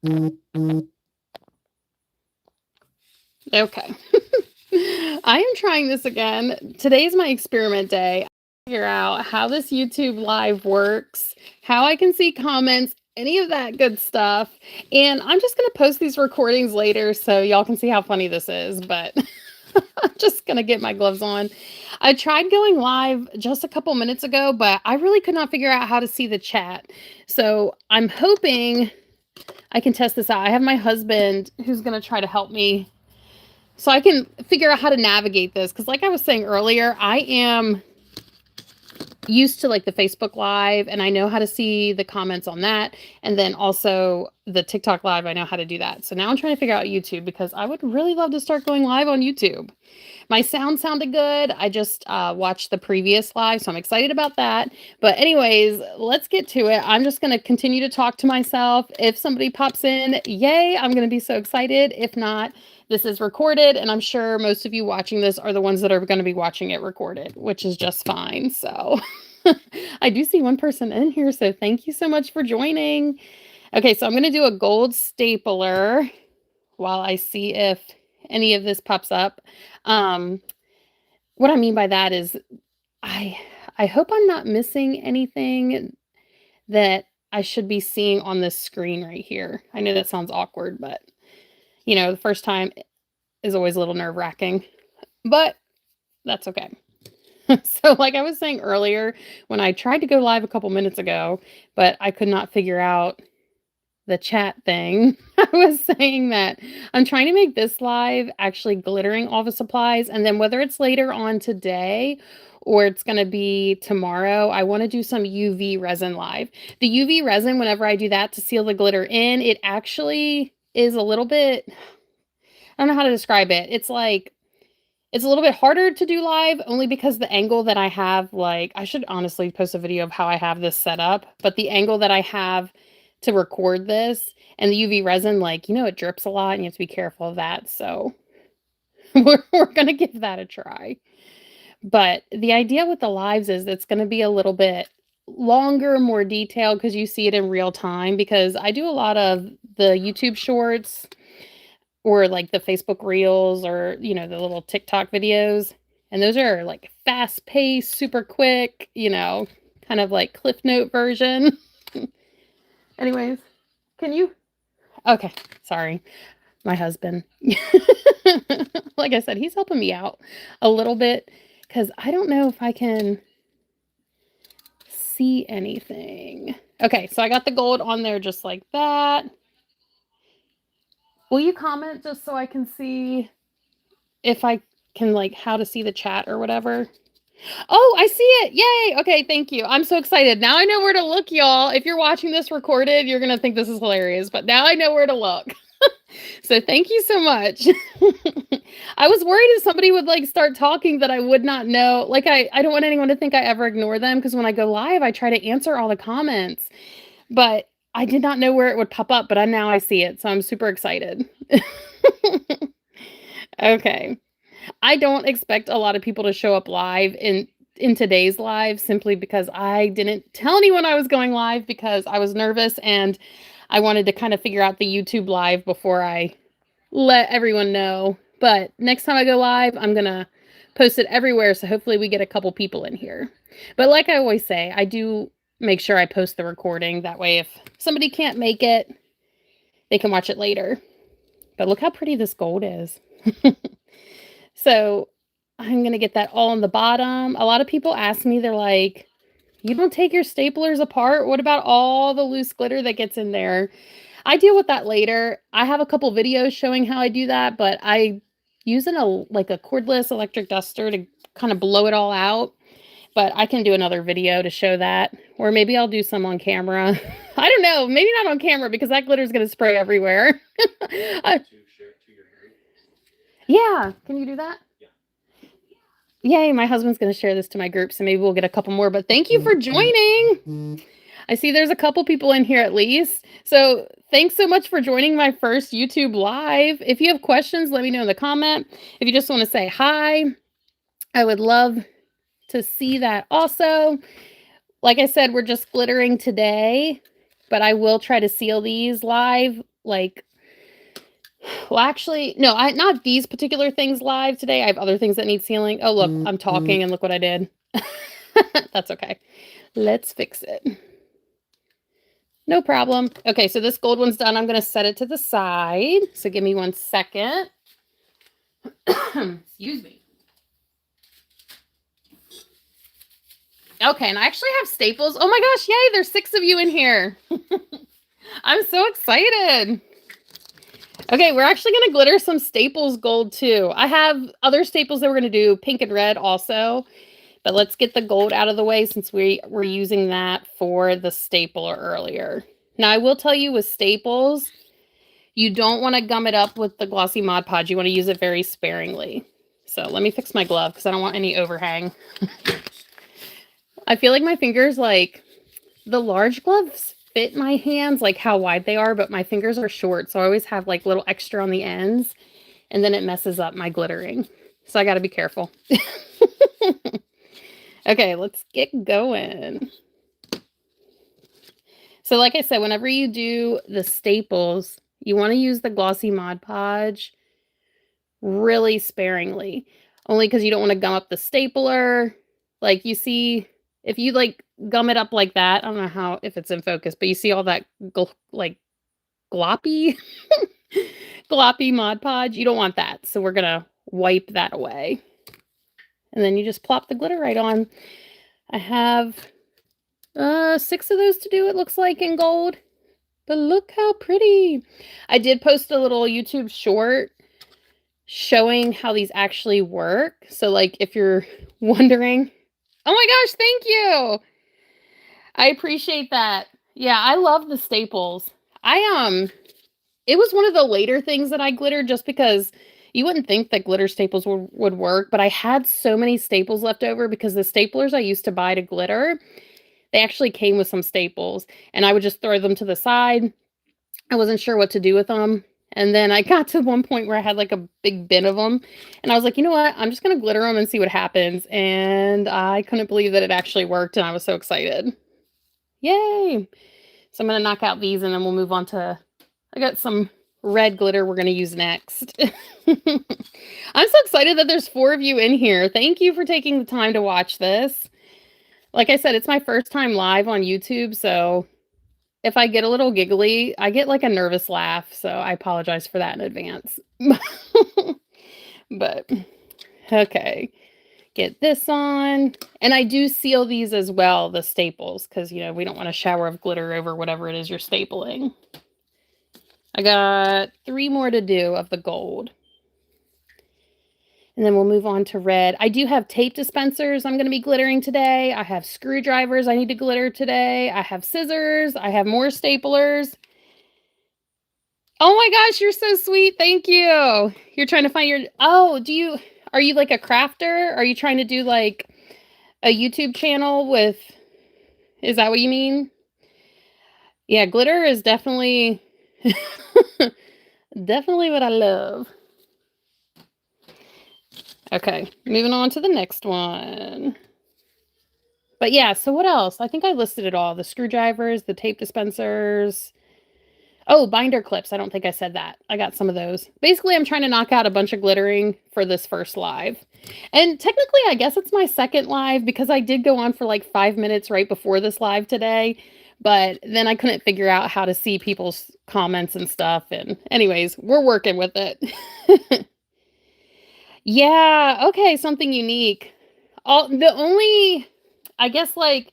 Okay. I am trying this again. Today's my experiment day. Figure out how this YouTube live works, how I can see comments, any of that good stuff. And I'm just going to post these recordings later so y'all can see how funny this is, but I'm just going to get my gloves on. I tried going live just a couple minutes ago, but I really could not figure out how to see the chat. So I'm hoping I can test this out. I have my husband who's going to try to help me so I can figure out how to navigate this. Because like I was saying earlier, I am used to like the Facebook Live and I know how to see the comments on that. And then also the TikTok Live, I know how to do that. So now I'm trying to figure out YouTube because I would really love to start going live on YouTube. My sound sounded good. I just watched the previous live, so I'm excited about that. But anyways, let's get to it. I'm just going to continue to talk to myself. If somebody pops in, yay, I'm going to be so excited. If not, this is recorded, and I'm sure most of you watching this are the ones that are going to be watching it recorded, which is just fine. So I do see one person in here, so thank you so much for joining. Okay, so I'm going to do a gold stapler while I see if any of this pops up. What I mean by that is I I hope I'm not missing anything that I should be seeing on this screen right here. I know that sounds awkward, but you know, the first time is always a little nerve-wracking, but that's okay. So like I was saying earlier, when I tried to go live a couple minutes ago, but I could not figure out the chat thing. I was saying that I'm trying to make this live actually glittering office supplies, and then whether it's later on today or it's going to be tomorrow, I want to do some UV resin live. The UV resin, whenever I do that to seal the glitter in, it actually is a little bit, I don't know how to describe it. It's like it's a little bit harder to do live only because the angle that I have, like, I should honestly post a video of how I have this set up, but the angle that I have to record this and the UV resin, like, you know, it drips a lot and you have to be careful of that. So we're going to give that a try. But the idea with the lives is it's going to be a little bit longer, more detailed because you see it in real time because I do a lot of the YouTube shorts or like the Facebook reels or, you know, the little TikTok videos. And those are like fast paced, super quick, you know, kind of like Cliff Note version. Anyways, can you? Okay, sorry. My husband. Like I said, he's helping me out a little bit because I don't know if I can see anything. Okay, so I got the gold on there just like that. Will you comment just so I can see if I can, like, how to see the chat or whatever? Oh, I see it. Yay. Okay, thank you. I'm so excited. Now I know where to look, y'all. If you're watching this recorded, you're going to think this is hilarious, but now I know where to look. So thank you so much. I was worried if somebody would like start talking that I would not know. Like I don't want anyone to think I ever ignore them because when I go live, I try to answer all the comments. But I did not know where it would pop up, but now I see it. So I'm super excited. Okay. I don't expect a lot of people to show up live in today's live simply because I didn't tell anyone I was going live because I was nervous and I wanted to kind of figure out the YouTube live before I let everyone know. But next time I go live, I'm going to post it everywhere so hopefully we get a couple people in here. But like I always say, I do make sure I post the recording. That way if somebody can't make it, they can watch it later. But look how pretty this gold is. So I'm going to get that all on the bottom. A lot of people ask me, they're like, you don't take your staplers apart? What about all the loose glitter that gets in there? I deal with that later. I have a couple videos showing how I do that, but I use a cordless electric duster to kind of blow it all out. But I can do another video to show that. Or maybe I'll do some on camera. I don't know. Maybe not on camera because that glitter is going to spray everywhere. Yeah. Can you do that? Yay, my husband's going to share this to my group, so maybe we'll get a couple more. But thank you for joining. I see there's a couple people in here at least. So thanks so much for joining my first YouTube live. If you have questions, let me know in the comment. If you just want to say hi, I would love to see that also. Like I said, we're just glittering today. but I will try to seal these live, like, well, actually, no, not these particular things live today. I have other things that need sealing. Oh, look, I'm talking and look what I did. That's okay. Let's fix it. No problem. Okay, so this gold one's done. I'm going to set it to the side. So give me 1 second. Excuse me. Okay, and I actually have staples. Oh my gosh, yay, there's 6 of you in here. I'm so excited. Okay, we're actually going to glitter some staples gold too. I have other staples that we're going to do pink and red also. But let's get the gold out of the way since we were using that for the stapler earlier. Now, I will tell you with staples, you don't want to gum it up with the glossy Mod Podge. You want to use it very sparingly. So let me fix my glove because I don't want any overhang. I feel like my fingers, like, the large gloves fit my hands, like how wide they are, but my fingers are short. So I always have like little extra on the ends and then it messes up my glittering. So I got to be careful. Okay, let's get going. So like I said, whenever you do the staples, you want to use the glossy Mod Podge really sparingly. Only because you don't want to gum up the stapler. Like you see, if you like gum it up like that, I don't know how, if it's in focus, but you see all that like gloppy, gloppy Mod Podge. You don't want that. So we're going to wipe that away. And then you just plop the glitter right on. I have 6 of those to do, it looks like, in gold. But look how pretty. I did post a little YouTube short showing how these actually work. So, like, if you're wondering... Oh my gosh, thank you! I appreciate that. Yeah, I love the staples. It was one of the later things that I glittered just because you wouldn't think that glitter staples would work, but I had so many staples left over because the staplers I used to buy to glitter, they actually came with some staples, and I would just throw them to the side. I wasn't sure what to do with them, and then I got to one point where I had like a big bin of them, and I was like, you know what? I'm just going to glitter them and see what happens, and I couldn't believe that it actually worked, and I was so excited. Yay! So I'm going to knock out these, and then we'll move on to... I got some red glitter we're going to use next. I'm so excited that there's 4 of you in here. Thank you for taking the time to watch this. Like I said, it's my first time live on YouTube, so if I get a little giggly, I get like a nervous laugh, so I apologize for that in advance. But, okay. Get this on. And I do seal these as well, the staples, because, you know, we don't want a shower of glitter over whatever it is you're stapling. I got 3 more to do of the gold. And then we'll move on to red. I do have tape dispensers I'm going to be glittering today. I have screwdrivers I need to glitter today. I have scissors. I have more staplers. Oh my gosh, you're so sweet. Thank you. You're trying to find your... Oh, are you like a crafter? Are you trying to do like a YouTube channel with... Is that what you mean? Yeah, glitter is definitely... definitely what I love. Okay, moving on to the next one. But yeah, so what else? I think I listed it all. The screwdrivers, the tape dispensers. Oh, binder clips. I don't think I said that. I got some of those. Basically, I'm trying to knock out a bunch of glittering for this first live. And technically, I guess it's my second live because I did go on for like 5 minutes right before this live today. But then I couldn't figure out how to see people's comments and stuff. And anyways, we're working with it. Yeah, okay, something unique. I guess, like,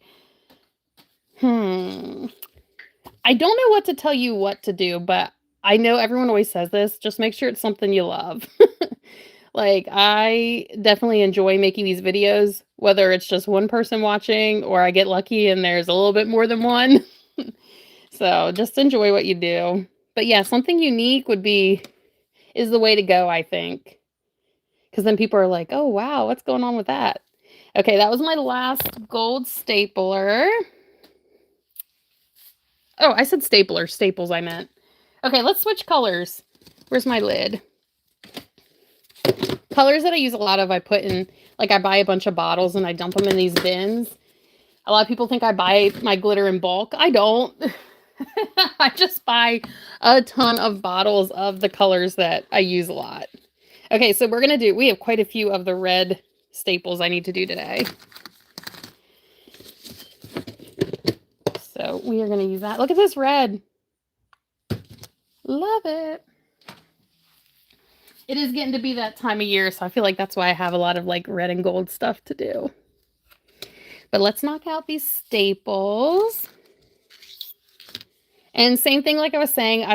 I don't know what to tell you what to do, but I know everyone always says this, just make sure it's something you love. Like, I definitely enjoy making these videos, whether it's just one person watching or I get lucky and there's a little bit more than one. So just enjoy what you do. But yeah, something unique is the way to go, I think. Because then people are like, oh, wow, what's going on with that? Okay, that was my last gold stapler. Oh, I said stapler. Staples, I meant. Okay, let's switch colors. Where's my lid? Colors that I use a lot of, I put in, like I buy a bunch of bottles and I dump them in these bins. A lot of people think I buy my glitter in bulk. I don't. I just buy a ton of bottles of the colors that I use a lot. Okay, so we have quite a few of the red staples I need to do today. So we are going to use that. Look at this red. Love it. It is getting to be that time of year, so I feel like that's why I have a lot of like red and gold stuff to do. But let's knock out these staples. And same thing like I was saying,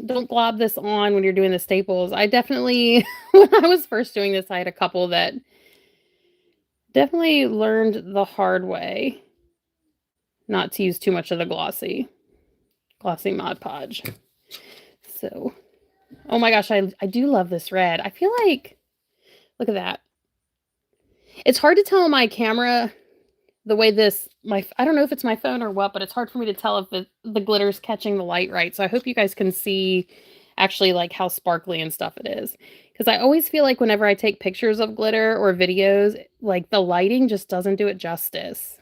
don't glob this on when you're doing the staples. I definitely, when I was first doing this, I had a couple that definitely learned the hard way not to use too much of the glossy Mod Podge. So, oh my gosh, I do love this red. I feel like, look at that. It's hard to tell on my camera the way I don't know if it's my phone or what, but it's hard for me to tell if the glitter's catching the light right. So I hope you guys can see actually like how sparkly and stuff it is. Because I always feel like whenever I take pictures of glitter or videos, like the lighting just doesn't do it justice.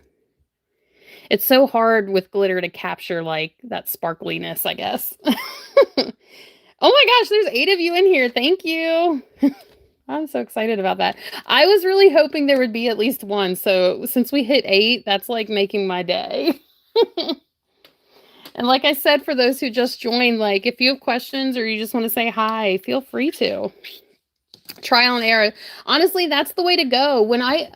It's so hard with glitter to capture like that sparkliness, I guess. Oh my gosh, there's 8 of you in here. Thank you. I'm so excited about that. I was really hoping there would be at least one. So since we hit 8, that's like making my day. And like I said, for those who just joined, like if you have questions or you just want to say hi, feel free to. Trial and error. Honestly, that's the way to go. When I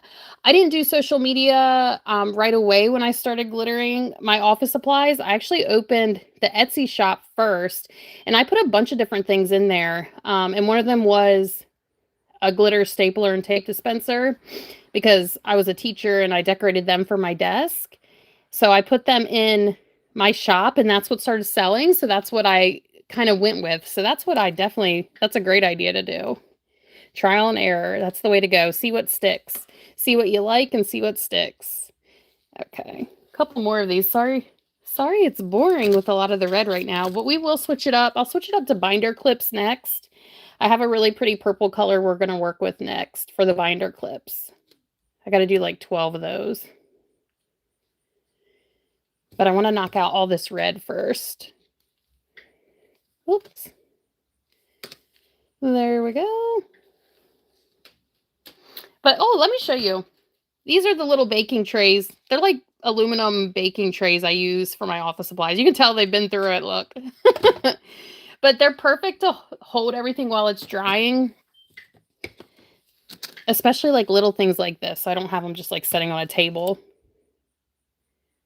didn't do social media right away when I started glittering my office supplies. I actually opened the Etsy shop first, and I put a bunch of different things in there. And one of them was a glitter stapler and tape dispenser because I was a teacher and I decorated them for my desk. So I put them in my shop and that's what started selling. So that's what I kind of went with. So that's a great idea to do. Trial and error. That's the way to go. See what sticks. See what you like and see what sticks. Okay. A couple more of these. Sorry it's boring with a lot of the red right now, but we will switch it up. I'll switch it up to binder clips next. I have a really pretty purple color we're going to work with next for the binder clips. I got to do like 12 of those. But I want to knock out all this red first. Oops. There we go. But, oh, let me show you. These are the little baking trays. They're like aluminum baking trays I use for my office supplies. You can tell they've been through it, look. But they're perfect to hold everything while it's drying. Especially like little things like this. I don't have them just like sitting on a table.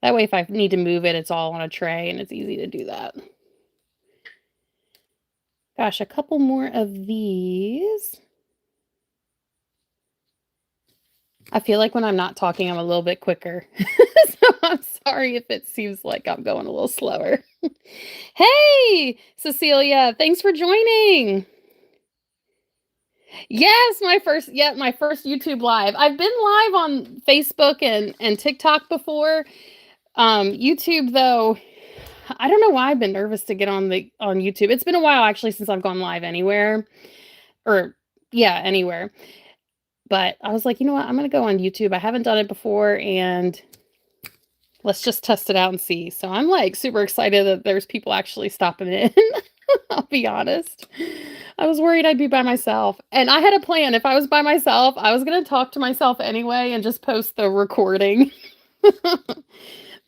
That way if I need to move it, it's all on a tray and it's easy to do that. Gosh, a couple more of these. I feel like when I'm not talking, I'm a little bit quicker. So I'm sorry if it seems like I'm going a little slower. Hey, Cecilia, thanks for joining. Yes, my first YouTube live. I've been live on Facebook and TikTok before. YouTube though, I don't know why I've been nervous to get on YouTube. It's been a while actually since I've gone live anywhere. Anywhere. But I was like, you know what? I'm going to go on YouTube. I haven't done it before and let's just test it out and see. So I'm like super excited that there's people actually stopping in. I'll be honest. I was worried I'd be by myself. And I had a plan. If I was by myself, I was going to talk to myself anyway and just post the recording.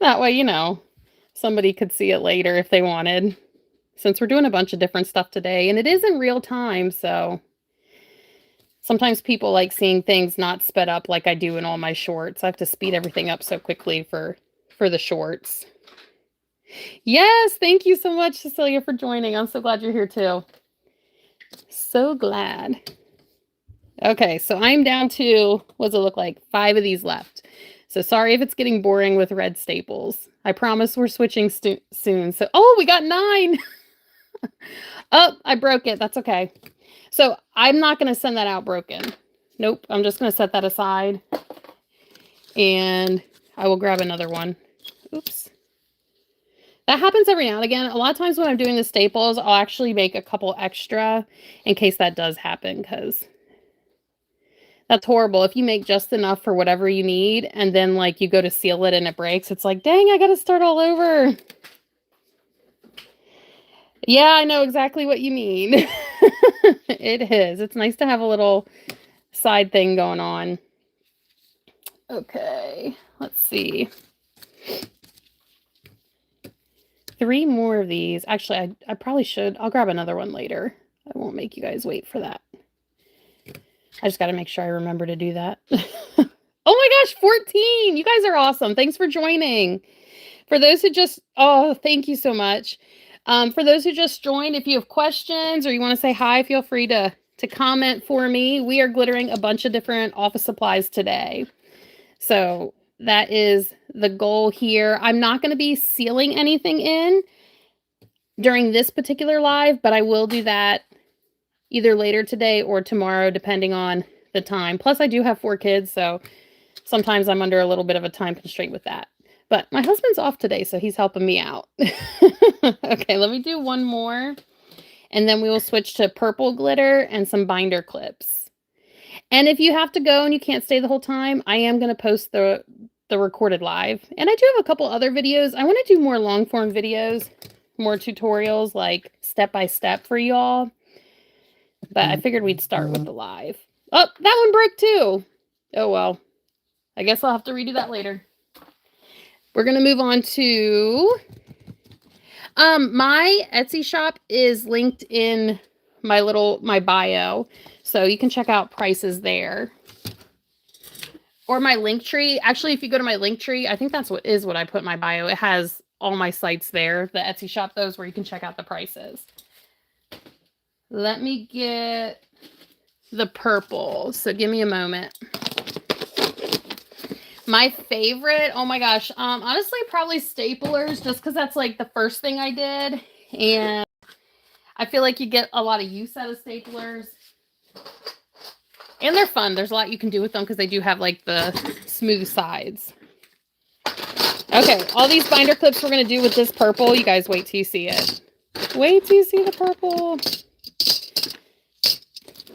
That way, you know, somebody could see it later if they wanted. Since we're doing a bunch of different stuff today. And it is in real time, so sometimes people like seeing things not sped up like I do in all my shorts. I have to speed everything up so quickly for the shorts. Yes, thank you so much, Cecilia, for joining. I'm so glad you're here too. So glad. Okay, so I'm down to, what does it look like? 5 of these left. So sorry if it's getting boring with red staples. I promise we're switching soon. So, oh, we got 9. Oh, I broke it. That's okay. So I'm not going to send that out broken. Nope. I'm just going to set that aside. And I will grab another one. Oops. That happens every now and again. A lot of times when I'm doing the staples, I'll actually make a couple extra in case that does happen, because that's horrible. If you make just enough for whatever you need and then like you go to seal it and it breaks, it's like, dang, I got to start all over. Yeah, I know exactly what you mean. It is. It's nice to have a little side thing going on. Okay, let's see. 3 more of these. Actually, I probably should. I'll grab another one later. I won't make you guys wait for that. I just got to make sure I remember to do that. Oh my gosh, 14! You guys are awesome. Thanks for joining. For those who just, oh, thank you so much. For those who just joined, if you have questions or you want to say hi, feel free to comment for me. We are glittering a bunch of different office supplies today. So that is the goal here. I'm not going to be sealing anything in during this particular live, but I will do that either later today or tomorrow, depending on the time. Plus, I do have 4 kids, so sometimes I'm under a little bit of a time constraint with that. But my husband's off today, so he's helping me out. Okay, let me do one more, and then we will switch to purple glitter and some binder clips. And if you have to go and you can't stay the whole time, I am going to post the recorded live. And I do have a couple other videos. I want to do more long form videos, more tutorials, like step by step for y'all. But I figured we'd start with the live. Oh, that one broke too. Oh well. I guess I'll have to redo that later. We're going to move on to my Etsy shop is linked in my bio. So you can check out prices there. Or my link tree. Actually, if you go to my link tree, I think that's what I put in my bio. It has all my sites there. The Etsy shop, those where you can check out the prices. Let me get the purple. So give me a moment. My favorite, oh my gosh, honestly, probably staplers, just because that's like the first thing I did. And I feel like you get a lot of use out of staplers. And they're fun. There's a lot you can do with them because they do have like the smooth sides. Okay, all these binder clips we're going to do with this purple. You guys wait till you see it. Wait till you see the purple.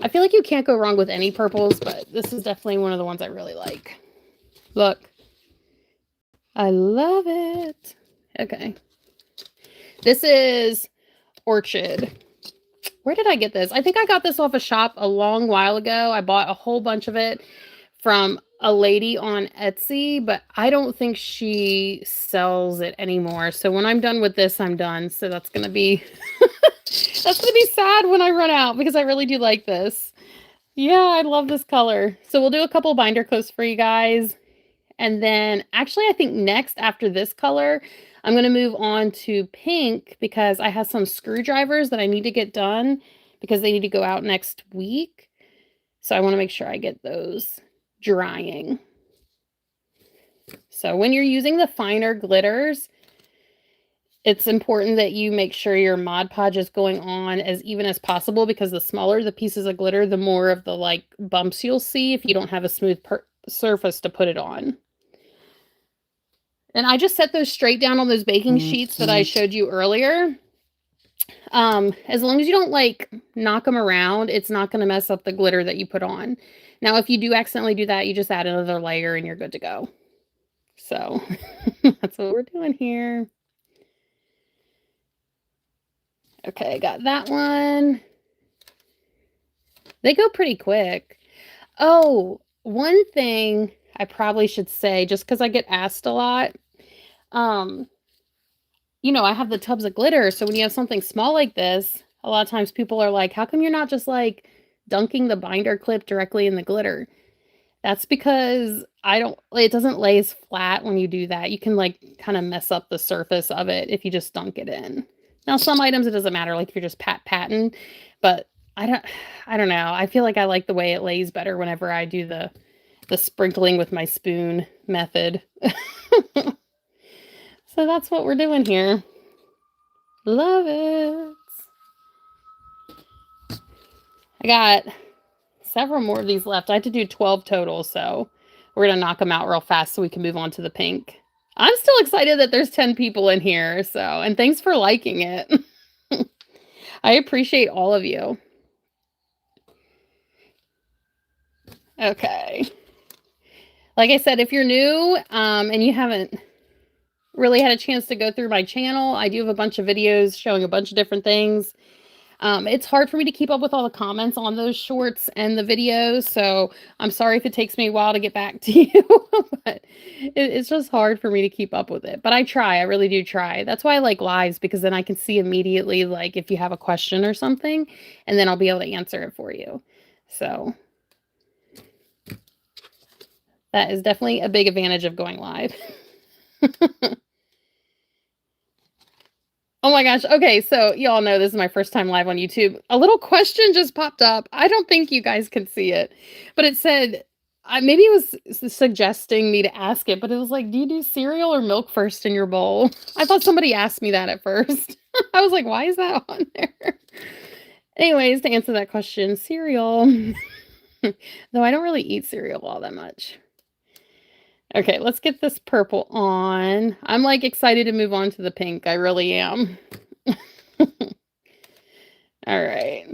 I feel like you can't go wrong with any purples, but this is definitely one of the ones I really like. Look. I love it. Okay. This is Orchid. Where did I get this? I think I got this off a shop a long while ago. I bought a whole bunch of it from a lady on Etsy, but I don't think she sells it anymore. So when I'm done with this, I'm done. So that's going to be that's going to be sad when I run out because I really do like this. Yeah, I love this color. So we'll do a couple binder clips for you guys. And then actually, I think next after this color, I'm going to move on to pink because I have some screwdrivers that I need to get done because they need to go out next week. So I want to make sure I get those drying. So when you're using the finer glitters, it's important that you make sure your Mod Podge is going on as even as possible because the smaller the pieces of glitter, the more of the like bumps you'll see if you don't have a smooth surface to put it on. And I just set those straight down on those baking sheets that I showed you earlier. As long as you don't like knock them around, it's not going to mess up the glitter that you put on. Now, if you do accidentally do that, you just add another layer and you're good to go. So that's what we're doing here. Okay, I got that one. They go pretty quick. Oh, one thing I probably should say, just because I get asked a lot, you know, I have the tubs of glitter, so when you have something small like this, a lot of times people are like, how come you're not just like dunking the binder clip directly in the glitter? That's because it doesn't lay as flat when you do that. You can like kind of mess up the surface of it if you just dunk it in. Now, some items it doesn't matter, like if you're just patting, but I don't know. I feel like I like the way it lays better whenever I do the sprinkling with my spoon method. So that's what we're doing here. Love it. I got several more of these left. I had to do 12 total, so we're going to knock them out real fast so we can move on to the pink. I'm still excited that there's 10 people in here, so, and thanks for liking it. I appreciate all of you. Okay. Like I said, if you're new and you haven't really had a chance to go through my channel. I do have a bunch of videos showing a bunch of different things. It's hard for me to keep up with all the comments on those shorts and the videos, so I'm sorry if it takes me a while to get back to you, but it's just hard for me to keep up with it. But I try, I really do try. That's why I like lives, because then I can see immediately, like, if you have a question or something, and then I'll be able to answer it for you. So that is definitely a big advantage of going live. Oh my gosh. Okay, so y'all know this is my first time live on YouTube. A little question just popped up. I don't think you guys can see it, but it said, maybe it was suggesting me to ask it, but it was like, do you do cereal or milk first in your bowl? I thought somebody asked me that at first. I was like, why is that on there? Anyways, to answer that question, cereal. Though I don't really eat cereal all that much. Okay, let's get this purple on. I'm like excited to move on to the pink. I really am. All right.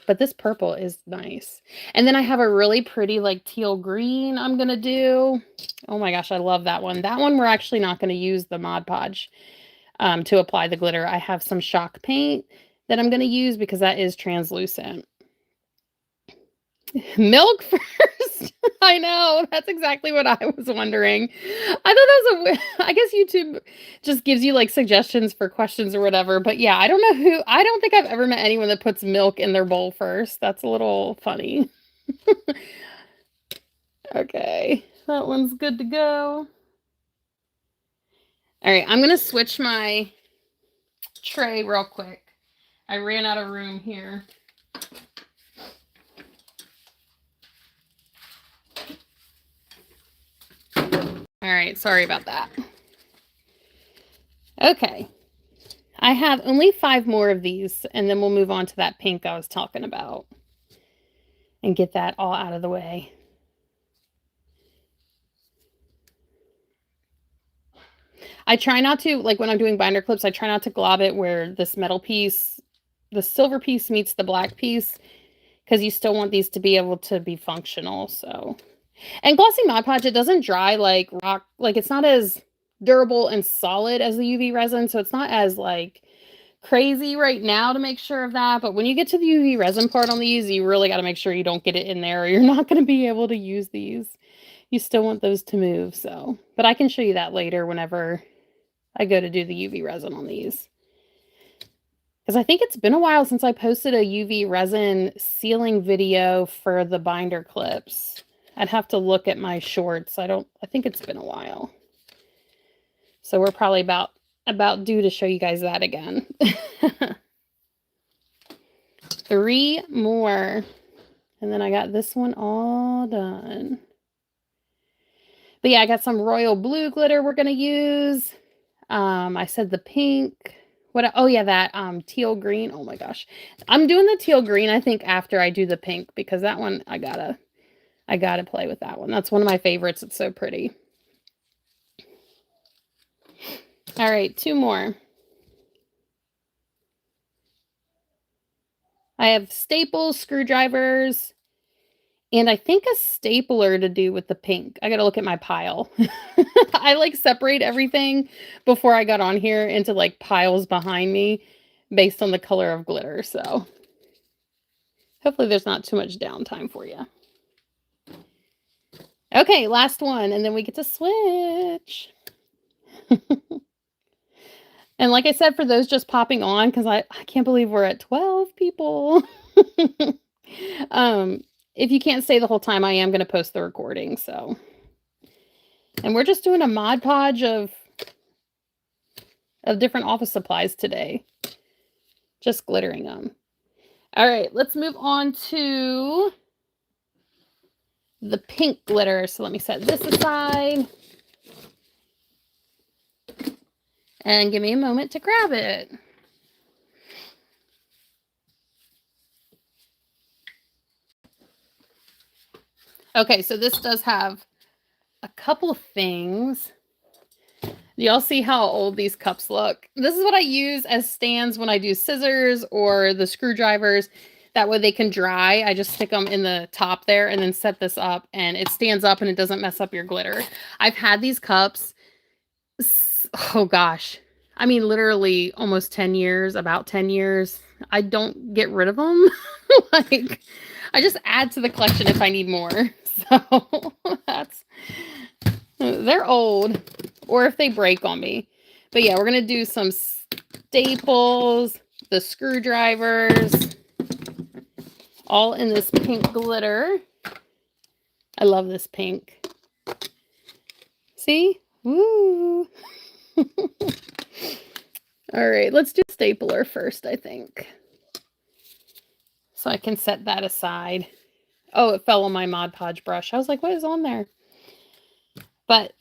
But this purple is nice. And then I have a really pretty like teal green I'm going to do. Oh my gosh, I love that one. That one we're actually not going to use the Mod Podge to apply the glitter. I have some shock paint that I'm going to use because that is translucent. Milk first. I know. That's exactly what I was wondering. I thought that was I guess YouTube just gives you like suggestions for questions or whatever. But yeah, I don't think I've ever met anyone that puts milk in their bowl first. That's a little funny. Okay. That one's good to go. All right. I'm going to switch my tray real quick. I ran out of room here. All right, sorry about that. Okay, I have only 5 more of these, and then we'll move on to that pink I was talking about and get that all out of the way. I try not to, like when I'm doing binder clips, I try not to glob it where this metal piece, the silver piece meets the black piece, because you still want these to be able to be functional, so... And glossy Mod Podge, it doesn't dry like rock, like it's not as durable and solid as the UV resin, so it's not as like crazy right now to make sure of that. But when you get to the UV resin part on these, you really got to make sure you don't get it in there or you're not going to be able to use these. You still want those to move, so. But I can show you that later whenever I go to do the UV resin on these. Because I think it's been a while since I posted a UV resin sealing video for the binder clips. I'd have to look at my shorts. I think it's been a while. So we're probably about due to show you guys that again. 3 more. And then I got this one all done. But yeah, I got some royal blue glitter we're going to use. I said the pink. Oh yeah, that teal green. Oh my gosh. I'm doing the teal green, I think, after I do the pink, because that one I gotta play with that one. That's one of my favorites. It's so pretty. All right, 2 more. I have staples, screwdrivers, and I think a stapler to do with the pink. I got to look at my pile. I like separate everything before I got on here into like piles behind me based on the color of glitter. So hopefully there's not too much downtime for you. Okay, last one, and then we get to switch. And like I said, for those just popping on, because I can't believe we're at 12 people. If you can't stay the whole time, I am going to post the recording, so. And we're just doing a Mod Podge of different office supplies today. Just glittering them. All right, let's move on to the pink glitter. So let me set this aside. And give me a moment to grab it. Okay, so this does have a couple of things. Y'all see how old these cups look? This is what I use as stands when I do scissors or the screwdrivers. That way they can dry. I just stick them in the top there and then set this up, and it stands up and it doesn't mess up your glitter. I've had these cups Oh gosh. I mean, literally almost 10 years, about 10 years. I don't get rid of them. Like, I just add to the collection if I need more. So that's, they're old, or if they break on me. But yeah, we're going to do some staples, the screwdrivers, all in this pink glitter. I love this pink. See? Woo! All right, let's do stapler first, I think. So I can set that aside. Oh, it fell on my Mod Podge brush. I was like, what is on there? But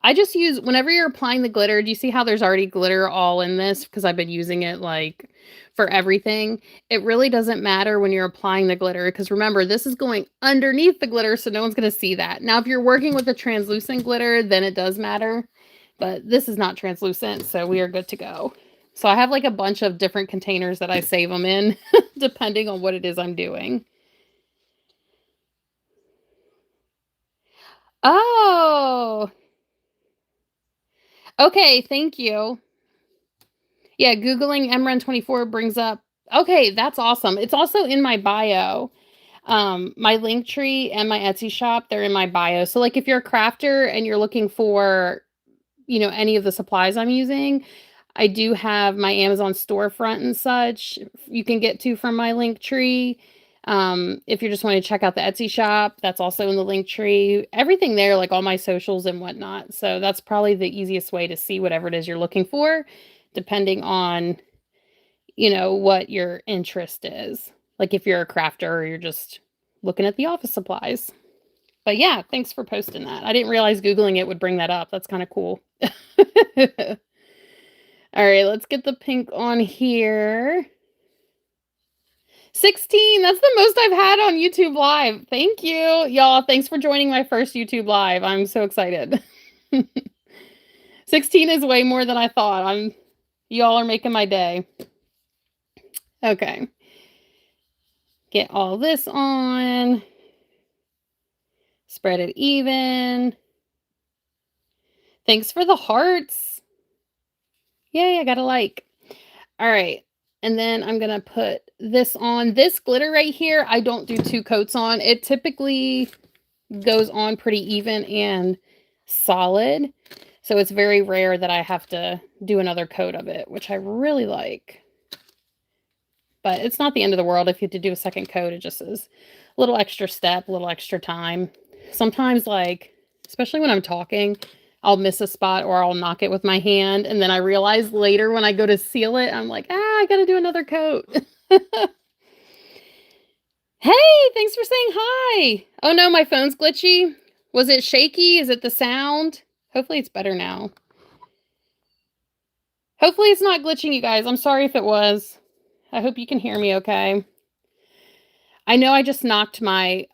I just use, whenever you're applying the glitter, do you see how there's already glitter all in this? Because I've been using it like for everything. It really doesn't matter when you're applying the glitter, because remember, this is going underneath the glitter, so no one's going to see that. Now, if you're working with a translucent glitter, then it does matter. But this is not translucent, so we are good to go. So I have like a bunch of different containers that I save them in, depending on what it is I'm doing. Oh, okay, thank you. Yeah, Googling MWren24 brings up, okay, that's awesome. It's also in my bio. My link tree and my Etsy shop, they're in my bio. So like if you're a crafter and you're looking for, you know, any of the supplies I'm using, I do have my Amazon storefront and such you can get to from my link tree. If you're just wanting to check out the Etsy shop, that's also in the link tree. Everything there, like all my socials and whatnot. So that's probably the easiest way to see whatever it is you're looking for, depending on, you know, what your interest is. Like if you're a crafter or you're just looking at the office supplies. But yeah, thanks for posting that. I didn't realize Googling it would bring that up. That's kind of cool. All right, let's get the pink on here. 16, that's the most I've had on YouTube Live. Thank you, y'all. Thanks for joining my first YouTube Live. I'm so excited. 16 is way more than I thought. Y'all are making my day. Okay. Get all this on. Spread it even. Thanks for the hearts. Yay, I got a like. All right. And then I'm going to put this on. This glitter right here, I don't do 2 coats on. It typically goes on pretty even and solid. So it's very rare that I have to do another coat of it, which I really like. But it's not the end of the world if you have to do a second coat. It just is a little extra step, a little extra time. Sometimes, like, especially when I'm talking, I'll miss a spot or I'll knock it with my hand. And then I realize later when I go to seal it, I'm like, I got to do another coat. Hey, thanks for saying hi. Oh no, my phone's glitchy. Was it shaky? Is it the sound? Hopefully it's better now. Hopefully it's not glitching, you guys. I'm sorry if it was. I hope you can hear me okay. I know I just knocked I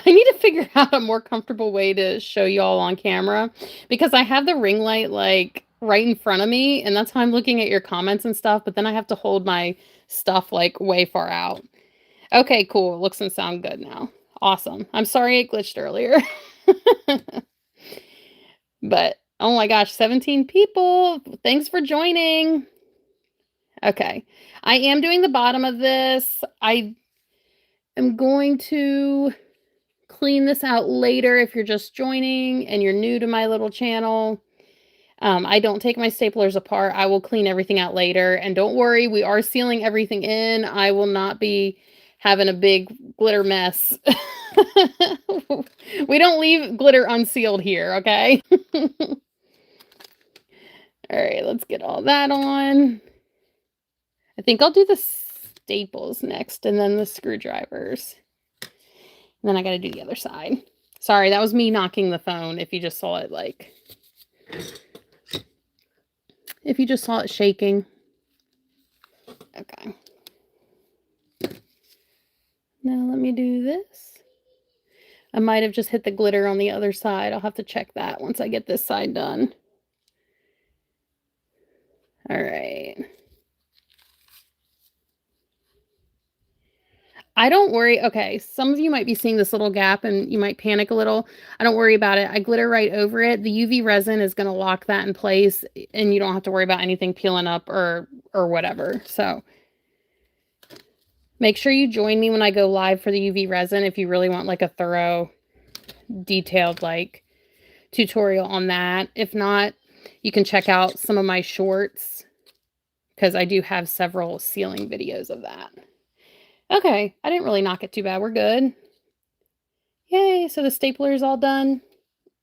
need to figure out a more comfortable way to show y'all on camera, because I have the ring light like right in front of me, and that's how I'm looking at your comments and stuff, but then I have to hold my stuff like way far out. Okay, cool. Looks and sound good now. Awesome. I'm sorry it glitched earlier. But oh my gosh, 17 people. Thanks for joining. Okay. I am doing the bottom of this. I am going to clean this out later if you're just joining and you're new to my little channel. I don't take my staplers apart. I will clean everything out later. And don't worry, we are sealing everything in. I will not be having a big glitter mess. We don't leave glitter unsealed here, okay? All right, let's get all that on. I think I'll do the staples next and then the screwdrivers. And then I got to do the other side. Sorry, that was me knocking the phone. If you just saw it if you just saw it shaking. Okay. Now let me do this. I might have just hit the glitter on the other side. I'll have to check that once I get this side done. All right. I don't worry. Okay, some of you might be seeing this little gap and you might panic a little. I don't worry about it. I glitter right over it. The UV resin is going to lock that in place and you don't have to worry about anything peeling up or whatever. So make sure you join me when I go live for the UV resin if you really want like a thorough, detailed like tutorial on that. If not, you can check out some of my shorts because I do have several sealing videos of that. Okay, I didn't really knock it too bad. We're good. Yay, so the stapler is all done.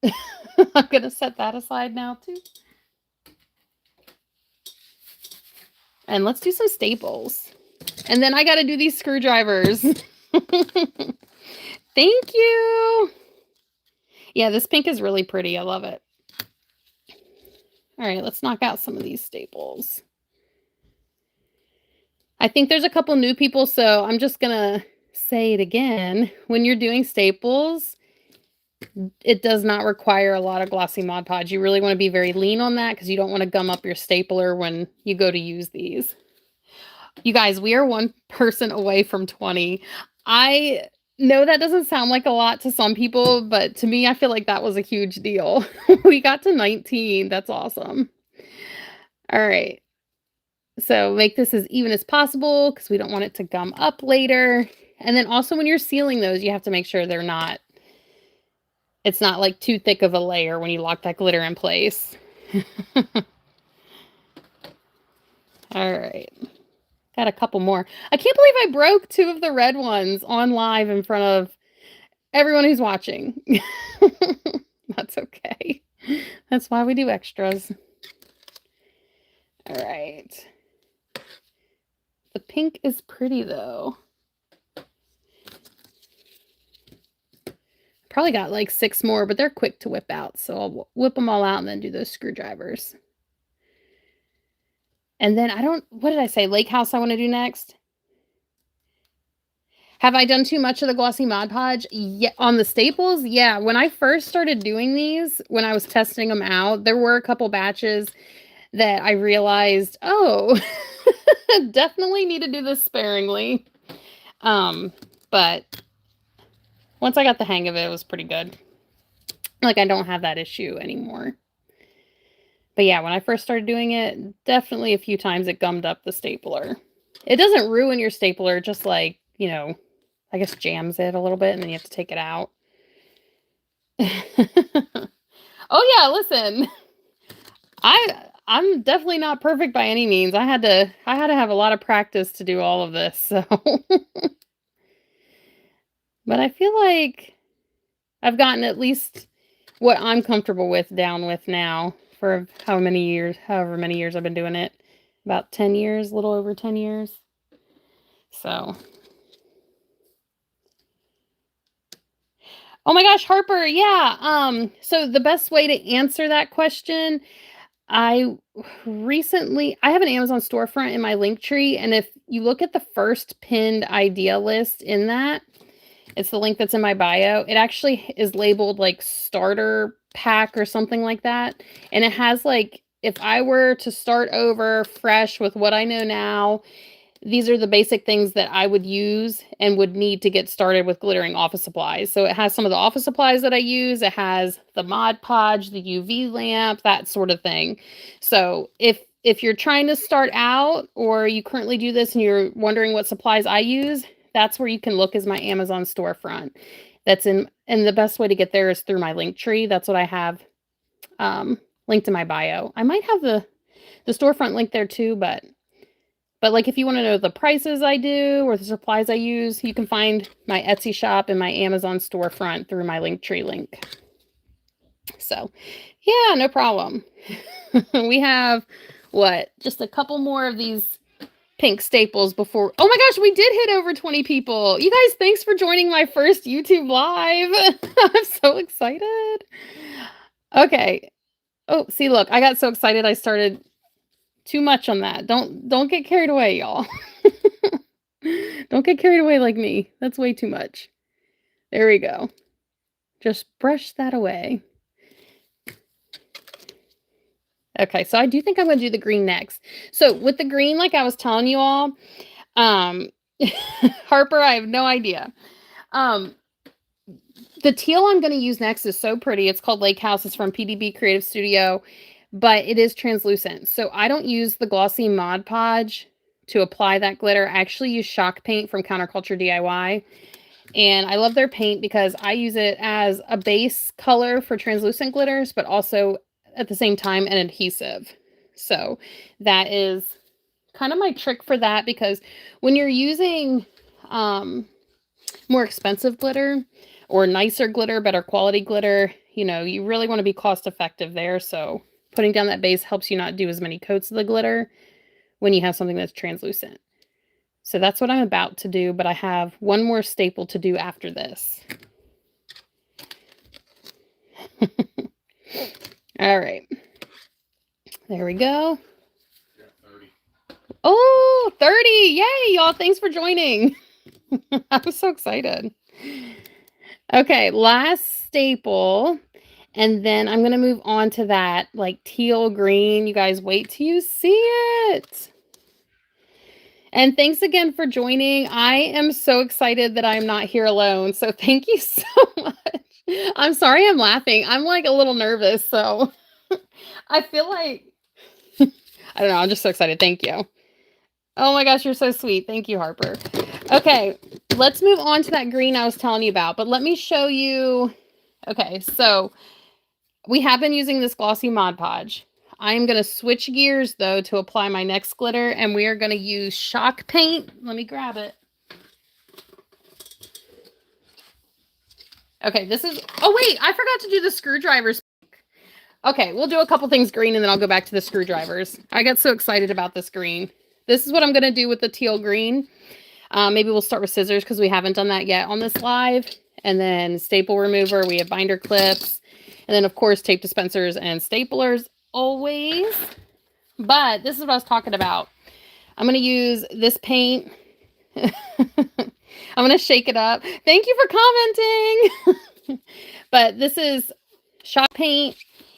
I'm going to set that aside now too. And let's do some staples. And then I got to do these screwdrivers. Thank you. Yeah, this pink is really pretty. I love it. All right, let's knock out some of these staples. I think there's a couple new people, so I'm just going to say it again. When you're doing staples, it does not require a lot of glossy Mod Podge. You really want to be very lean on that because you don't want to gum up your stapler when you go to use these. You guys, we are one person away from 20. I know that doesn't sound like a lot to some people, but to me, I feel like that was a huge deal. We got to 19. That's awesome. All right. So make this as even as possible because we don't want it to gum up later. And then also when you're sealing those, you have to make sure it's not like too thick of a layer when you lock that glitter in place. All right. Got a couple more. I can't believe I broke 2 of the red ones on live in front of everyone who's watching. That's okay. That's why we do extras. All right. The pink is pretty though. Probably got like 6 more, but they're quick to whip out. So I'll whip them all out and then do those screwdrivers. And then what did I say? Lake House I want to do next. Have I done too much of the glossy Mod Podge? Yeah, on the staples? Yeah, when I first started doing these, when I was testing them out, there were a couple batches that I realized, oh, definitely need to do this sparingly. But once I got the hang of it, it was pretty good. Like, I don't have that issue anymore. But yeah, when I first started doing it, definitely a few times it gummed up the stapler. It doesn't ruin your stapler, just like, you know, I guess jams it a little bit and then you have to take it out. Oh yeah, listen. I'm definitely not perfect by any means. I had to have a lot of practice to do all of this, so but I feel like I've gotten at least what I'm comfortable with down with now for however many years I've been doing it. About 10 years, a little over 10 years. So oh my gosh, Harper, yeah. So the best way to answer that question, I have an Amazon storefront in my link tree, and if you look at the first pinned idea list in that, it's the link that's in my bio. It actually is labeled like starter pack or something like that. And it has like, if I were to start over fresh with what I know now, these are the basic things that I would use and would need to get started with glittering office supplies. So it has some of the office supplies that I use. It has the Mod Podge, the UV lamp, that sort of thing. So if you're trying to start out or you currently do this and you're wondering what supplies I use, that's where you can look is my Amazon storefront. That's and the best way to get there is through my link tree. That's what I have linked in my bio. I might have the storefront link there too, but like if you want to know the prices I do or the supplies I use, you can find my Etsy shop and my Amazon storefront through my link tree link. So yeah, no problem. We have just a couple more of these pink staples before. Oh my gosh, we did hit over 20 people. You guys, thanks for joining my first YouTube live. I'm so excited. Okay. Oh, see, look, I got so excited I started too much on that. Don't get carried away, y'all. Don't get carried away like me. That's way too much. There we go. Just brush that away. Okay, so I do think I'm going to do the green next. So with the green, like I was telling you all, Harper, I have no idea. The teal I'm going to use next is so pretty. It's called Lake House. It's from PDB Creative Studio, but it is translucent. So I don't use the glossy Mod Podge to apply that glitter. I actually use Shock Paint from Counterculture DIY. And I love their paint because I use it as a base color for translucent glitters, but also at the same time an adhesive. So that is kind of my trick for that, because when you're using more expensive glitter or nicer glitter, better quality glitter, you know, you really want to be cost effective there. So putting down that base helps you not do as many coats of the glitter when you have something that's translucent. So that's what I'm about to do, but I have one more staple to do after this. All right. There we go. Oh, 30. Yay, y'all. Thanks for joining. I'm so excited. Okay, last staple. And then I'm going to move on to that like teal green. You guys wait till you see it. And thanks again for joining. I am so excited that I'm not here alone. So thank you so much. I'm sorry I'm laughing. I'm like a little nervous. So I feel like, I don't know. I'm just so excited. Thank you. Oh my gosh, you're so sweet. Thank you, Harper. Okay, let's move on to that green I was telling you about. But let me show you. Okay, so we have been using this glossy Mod Podge. I'm going to switch gears, though, to apply my next glitter, and we are going to use Shock Paint. Let me grab it. Okay, this is... Oh, wait, I forgot to do the screwdrivers. Okay, we'll do a couple things green, and then I'll go back to the screwdrivers. I got so excited about this green. This is what I'm going to do with the teal green. Maybe we'll start with scissors because we haven't done that yet on this live. And then staple remover. We have binder clips. And then, of course, tape dispensers and staplers always. But this is what I was talking about. I'm going to use this paint. I'm going to shake it up. Thank you for commenting. But this is Shock Paint.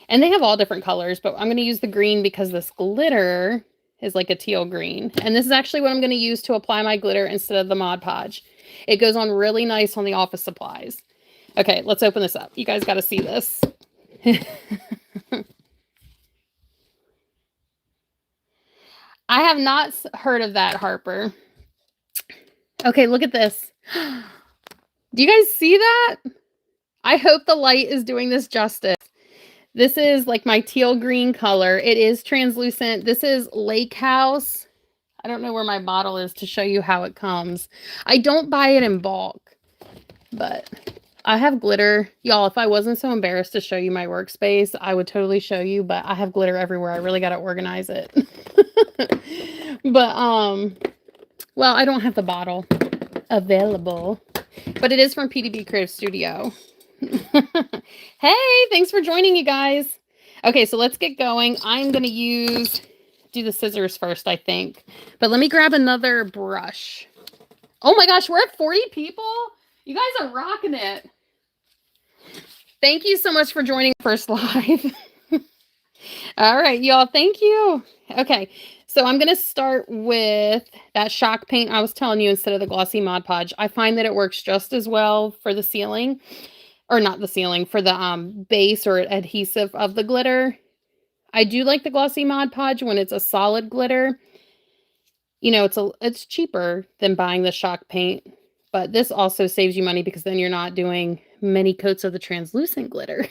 And they have all different colors. But I'm going to use the green because this glitter is like a teal green. And this is actually what I'm going to use to apply my glitter instead of the Mod Podge. It goes on really nice on the office supplies. Okay, let's open this up. You guys got to see this. I have not heard of that, Harper. Okay, look at this. Do you guys see that? I hope the light is doing this justice. This is like my teal green color. It is translucent. This is Lake House. I don't know where my bottle is to show you how it comes. I don't buy it in bulk, but I have glitter. Y'all, if I wasn't so embarrassed to show you my workspace, I would totally show you, but I have glitter everywhere. I really got to organize it. But, well, I don't have the bottle available, but it is from PDB Creative Studio. Hey, thanks for joining, you guys. Okay, so let's get going. I'm going to do the scissors first, I think. But let me grab another brush. Oh my gosh, we're at 40 people? You guys are rocking it. Thank you so much for joining first live. All right, y'all, thank you. Okay, so I'm going to start with that Shock Paint I was telling you instead of the glossy Mod Podge. I find that it works just as well for the ceiling. Or not the ceiling, for the base or adhesive of the glitter. I do like the glossy Mod Podge when it's a solid glitter. You know, it's cheaper than buying the Shock Paint. But this also saves you money because then you're not doing many coats of the translucent glitter.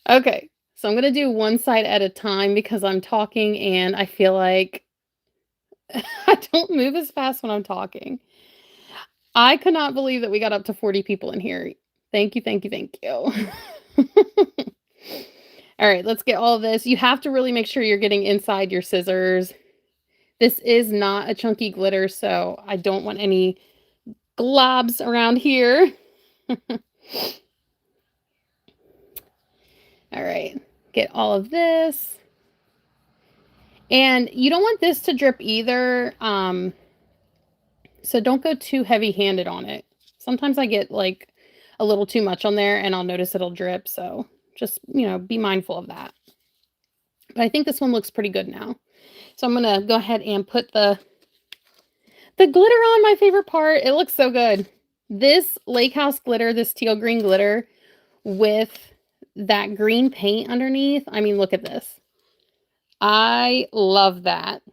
Okay, so I'm going to do one side at a time because I'm talking and I feel like I don't move as fast when I'm talking. I could not believe that we got up to 40 people in here. Thank you, thank you, thank you. All right, let's get all of this. You have to really make sure you're getting inside your scissors. This is not a chunky glitter, so I don't want any globs around here. All right, get all of this. And you don't want this to drip either. So don't go too heavy-handed on it. Sometimes I get like a little too much on there and I'll notice it'll drip. So just, you know, be mindful of that. But I think this one looks pretty good now. So I'm going to go ahead and put the The glitter on my favorite part. It looks so good. This lake house glitter, this teal green glitter with that green paint underneath. I mean, look at this. I love that.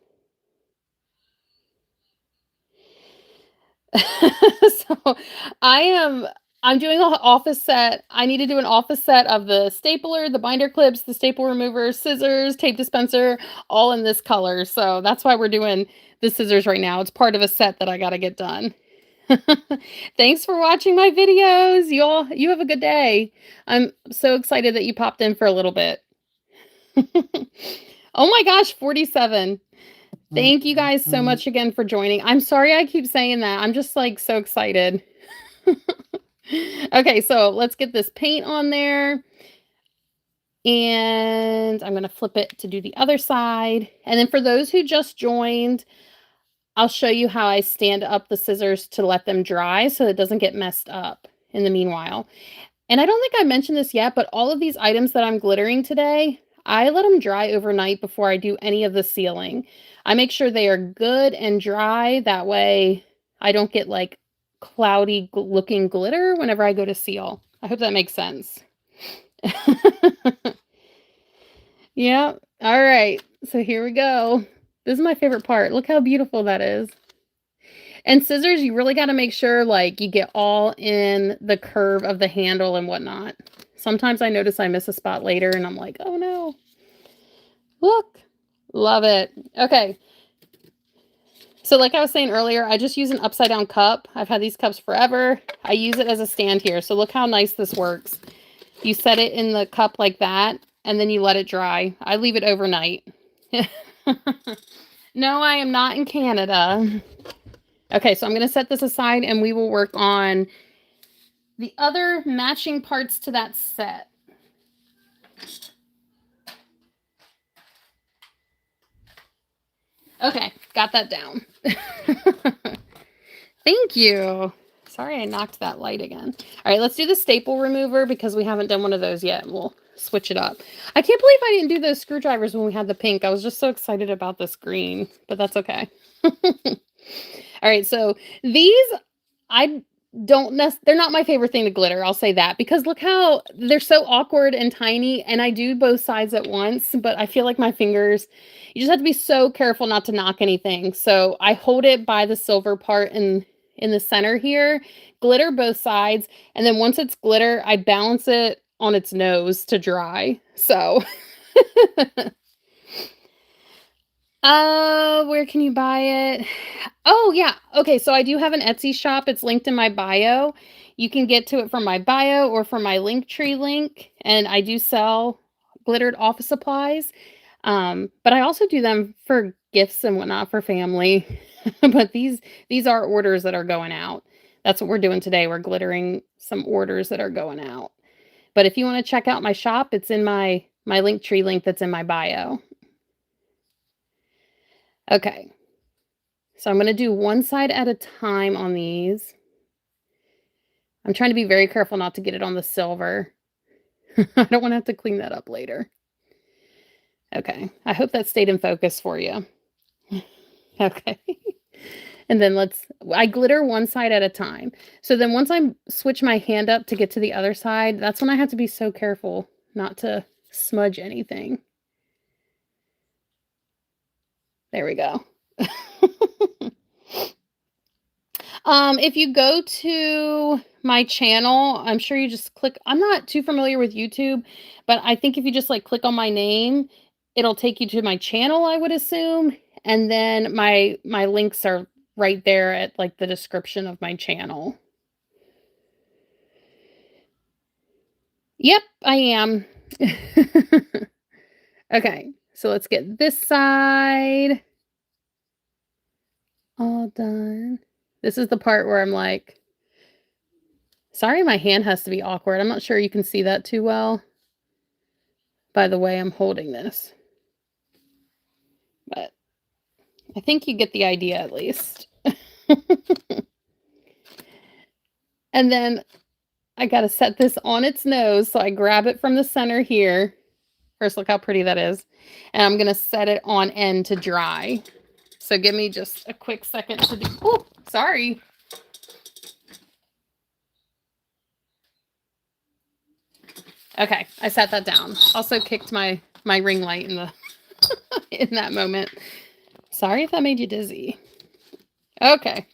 So I'm doing an office set. I need to do an office set of the stapler, the binder clips, the staple remover, scissors, tape dispenser, all in this color. So that's why we're doing the scissors right now. It's part of a set that I got to get done. Thanks for watching my videos. You have a good day. I'm so excited that you popped in for a little bit. Oh my gosh, 47. Thank you guys so much again for joining. I'm sorry I keep saying that. I'm just like so excited. Okay, so let's get this paint on there. And I'm going to flip it to do the other side. And then for those who just joined, I'll show you how I stand up the scissors to let them dry so it doesn't get messed up in the meanwhile. And I don't think I mentioned this yet, but all of these items that I'm glittering today, I let them dry overnight before I do any of the sealing. I make sure they are good and dry. That way I don't get like cloudy looking glitter whenever I go to seal. I hope that makes sense. Yeah. All right. So here we go. This is my favorite part. Look how beautiful that is. And scissors, you really got to make sure like you get all in the curve of the handle and whatnot. Sometimes I notice I miss a spot later and I'm like, oh no. Look. Love it. Okay. So like I was saying earlier, I just use an upside down cup. I've had these cups forever. I use it as a stand here. So look how nice this works. You set it in the cup like that, and then you let it dry. I leave it overnight. No, I am not in Canada. Okay, so I'm going to set this aside, and we will work on the other matching parts to that set. Okay, got that down. Thank you. Sorry I knocked that light again. All right, let's do the staple remover because we haven't done one of those yet. We'll switch it up. I can't believe I didn't do those screwdrivers when we had the pink. I was just so excited about this green, but that's okay. All right, so these, they're not my favorite thing to glitter. I'll say that because look how they're so awkward and tiny, and I do both sides at once, but I feel like my fingers, you just have to be so careful not to knock anything. So I hold it by the silver part in the center here, glitter both sides, and then once it's glitter, I balance it on its nose to dry. So where can you buy it? Oh yeah. Okay, so I do have an Etsy shop. It's linked in my bio. You can get to it from my bio or from my Linktree link, and I do sell glittered office supplies. But I also do them for gifts and whatnot for family. But these are orders that are going out. That's what we're doing today. We're glittering some orders that are going out. But if you want to check out my shop, it's in my Linktree link that's in my bio. Okay. So I'm going to do one side at a time on these. I'm trying to be very careful not to get it on the silver. I don't want to have to clean that up later. Okay. I hope that stayed in focus for you. Okay. And then I glitter one side at a time. So then once I switch my hand up to get to the other side, that's when I have to be so careful not to smudge anything. There we go. If you go to my channel, I'm sure you just click, I'm not too familiar with YouTube, but I think if you just like click on my name, it'll take you to my channel, I would assume. And then my links are right there at like the description of my channel. Yep, I am. Okay, so let's get this side all done. This is the part where I'm like, sorry, my hand has to be awkward. I'm not sure you can see that too well by the way I'm holding this. But I think you get the idea at least. And then I got to set this on its nose. So I grab it from the center here. First, look how pretty that is. And I'm going to set it on end to dry. So give me just a quick second to do, oh, sorry. Okay, I set that down. Also kicked my ring light in the in that moment. Sorry if that made you dizzy. Okay,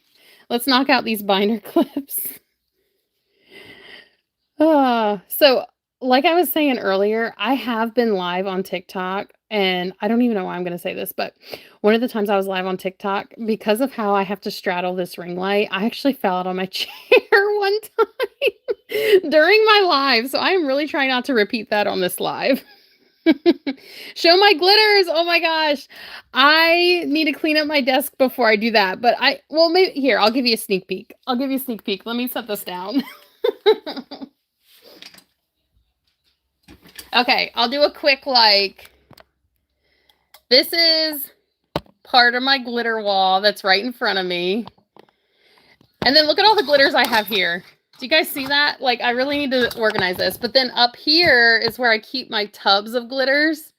let's knock out these binder clips. So like I was saying earlier, I have been live on TikTok, and I don't even know why I'm going to say this, but one of the times I was live on TikTok, because of how I have to straddle this ring light, I actually fell out on my chair one time during my live. So I am really trying not to repeat that on this live. Show my glitters. Oh my gosh. I need to clean up my desk before I do that. But well, maybe here, I'll give you a sneak peek. Let me set this down. Okay, I'll do a quick, this is part of my glitter wall that's right in front of me. And then look at all the glitters I have here. Do you guys see that? Like, I really need to organize this. But then up here is where I keep my tubs of glitters.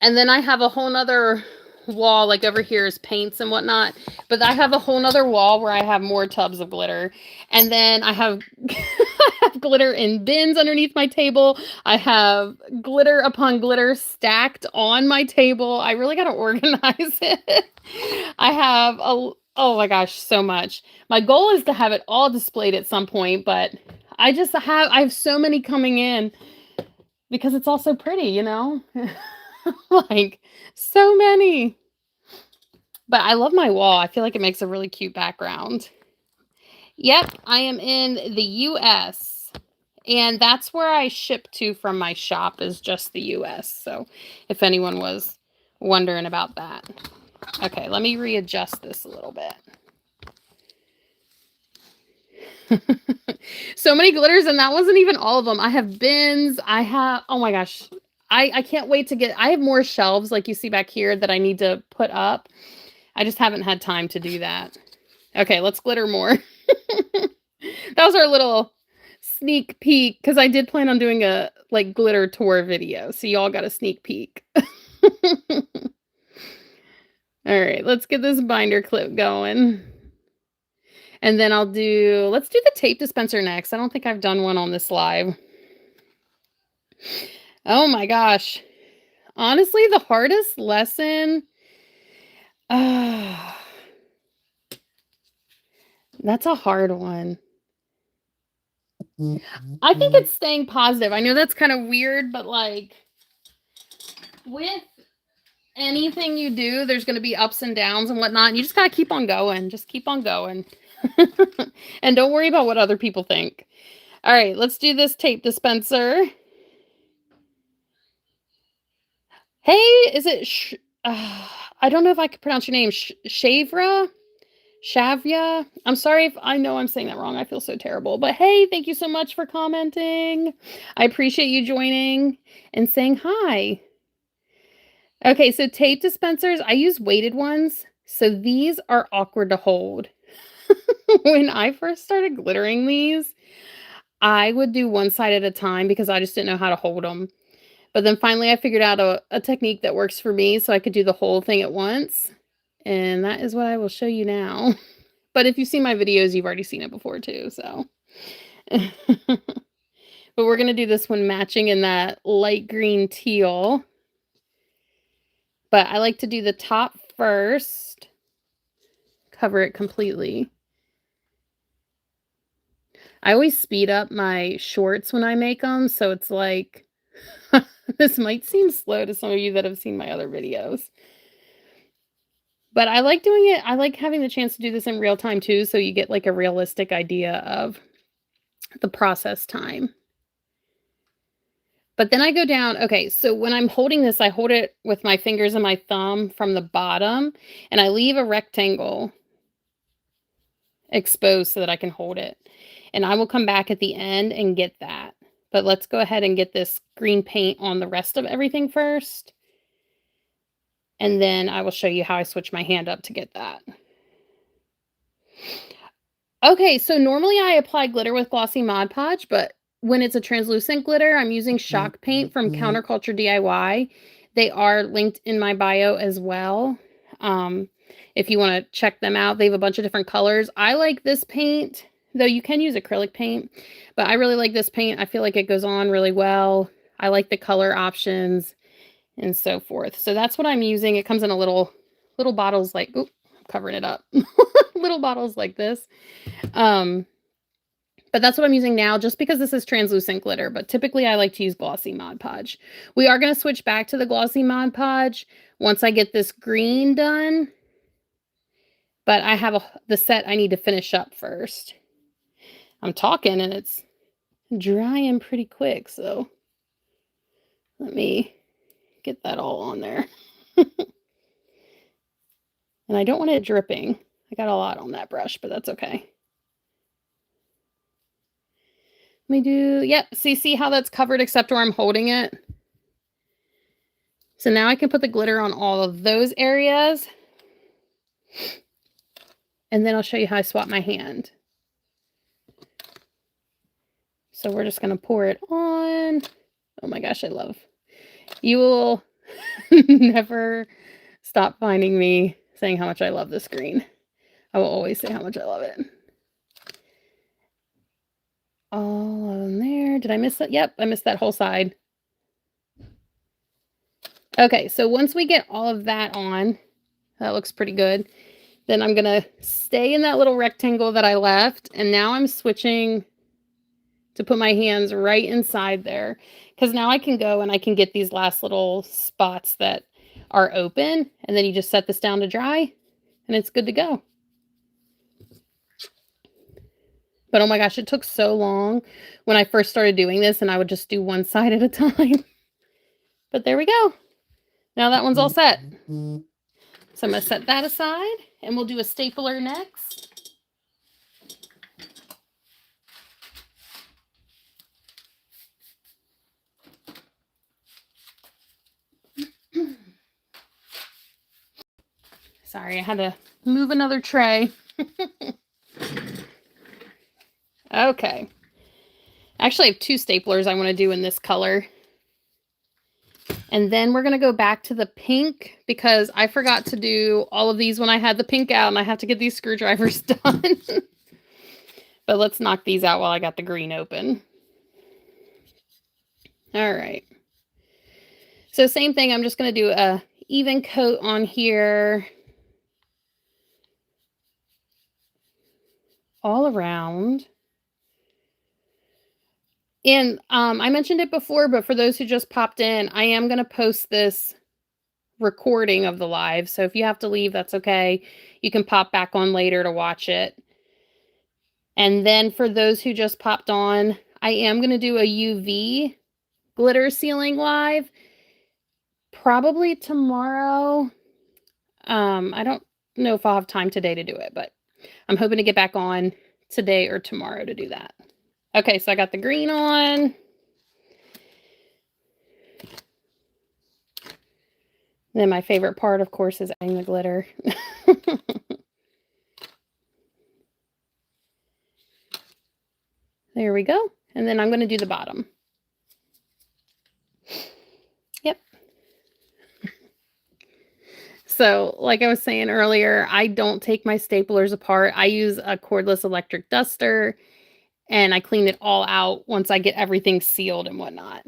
And then I have a whole nother wall, like over here is paints and whatnot. But I have a whole nother wall where I have more tubs of glitter. And then I have, I have glitter in bins underneath my table. I have glitter upon glitter stacked on my table. I really got to organize it. I have oh my gosh, so much. My goal is to have it all displayed at some point, but I have so many coming in because it's all so pretty, you know? Like, so many. But I love my wall. I feel like it makes a really cute background. Yep, I am in the US. And that's where I ship to from my shop, is just the US. So if anyone was wondering about that. Okay, let me readjust this a little bit. So many glitters, and that wasn't even all of them. I have bins. I have, oh my gosh. I can't wait to get, I have more shelves like you see back here that I need to put up. I just haven't had time to do that. Okay, let's glitter more. That was our little sneak peek, because I did plan on doing a glitter tour video. So y'all got a sneak peek. All right, let's get this binder clip going. And then let's do the tape dispenser next. I don't think I've done one on this live. Oh my gosh. Honestly, the hardest lesson, that's a hard one. I think it's staying positive. I know that's kind of weird, but with anything you do, there's going to be ups and downs and whatnot. And you just got to keep on going. Just keep on going. And don't worry about what other people think. All right, let's do this tape dispenser. Hey, is it I don't know if I could pronounce your name. Shavra? Shavya? I'm sorry if I know I'm saying that wrong. I feel so terrible. But hey, thank you so much for commenting. I appreciate you joining and saying hi. Okay, so tape dispensers, I use weighted ones. So these are awkward to hold. When I first started glittering these, I would do one side at a time because I just didn't know how to hold them. But then finally I figured out a technique that works for me so I could do the whole thing at once. And that is what I will show you now. But if you've seen my videos, you've already seen it before too, so. But we're going to do this one matching in that light green teal. But I like to do the top first. Cover it completely. I always speed up my shorts when I make them, so it's like, this might seem slow to some of you that have seen my other videos. But I like doing it. I like having the chance to do this in real time too, so you get like a realistic idea of the process time. But then I go down. Okay, so when I'm holding this, I hold it with my fingers and my thumb from the bottom, and I leave a rectangle exposed so that I can hold it. And I will come back at the end and get that. But let's go ahead and get this green paint on the rest of everything first. And then I will show you how I switch my hand up to get that. Okay, so normally I apply glitter with Glossy Mod Podge, but when it's a translucent glitter, I'm using Shock Paint from Counterculture DIY. They are linked in my bio as well. if you want to check them out. They have a bunch of different colors. I like this paint, though you can use acrylic paint, but I really like this paint. I feel like it goes on really well. I like the color options and so forth. So that's what I'm using. It comes in a little bottles like, oop, I'm covering it up. Little bottles like this. But that's what I'm using now, just because this is translucent glitter. But typically I like to use glossy Mod Podge. We are going to switch back to the glossy Mod Podge once I get this green done. But I have the set I need to finish up first. I'm talking and it's drying pretty quick, so let me get that all on there. And I don't want it dripping. I got a lot on that brush, but that's okay. Let me do, yep, see how that's covered except where I'm holding it? So now I can put the glitter on all of those areas. And then I'll show you how I swap my hand. So we're just going to pour it on. Oh my gosh, I love. You will never stop finding me saying how much I love this green. I will always say how much I love it. All on there. Did I miss that? Yep, I missed that whole side. Okay, so once we get all of that on, that looks pretty good. Then I'm going to stay in that little rectangle that I left. And now I'm switching to put my hands right inside there. Because now I can go and I can get these last little spots that are open. And then you just set this down to dry. And it's good to go. But oh my gosh, it took so long when I first started doing this, and I would just do one side at a time. But there we go. Now that one's all set. So I'm going to set that aside, and we'll do a stapler next. Sorry, I had to move another tray. Okay. Actually, I have two staplers I want to do in this color. And then we're going to go back to the pink because I forgot to do all of these when I had the pink out, and I have to get these screwdrivers done. But let's knock these out while I got the green open. All right. So same thing, I'm just going to do a even coat on here. All around. And I mentioned it before, but for those who just popped in, I am going to post this recording of the live. So if you have to leave, that's okay. You can pop back on later to watch it. And then for those who just popped on, I am going to do a UV glitter sealing live. Probably tomorrow. I don't know if I'll have time today to do it, but I'm hoping to get back on today or tomorrow to do that. Okay, so I got the green on. Then my favorite part, of course, is adding the glitter. There we go. And then I'm going to do the bottom. Yep. So, like I was saying earlier, I don't take my staplers apart. I use a cordless electric duster, and I clean it all out once I get everything sealed and whatnot.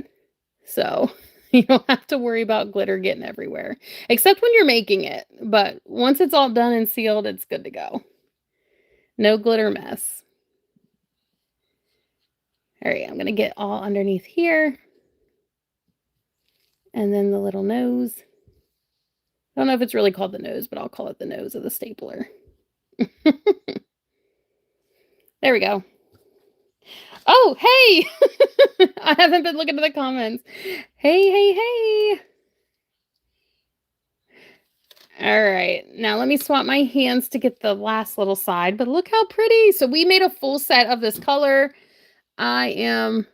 So you don't have to worry about glitter getting everywhere, except when you're making it. But once it's all done and sealed, it's good to go. No glitter mess. All right, I'm going to get all underneath here. And then the little nose. I don't know if it's really called the nose, but I'll call it the nose of the stapler. There we go. Oh, hey! I haven't been looking at the comments. Hey. All right, now let me swap my hands to get the last little side, but look how pretty. So we made a full set of this color. I am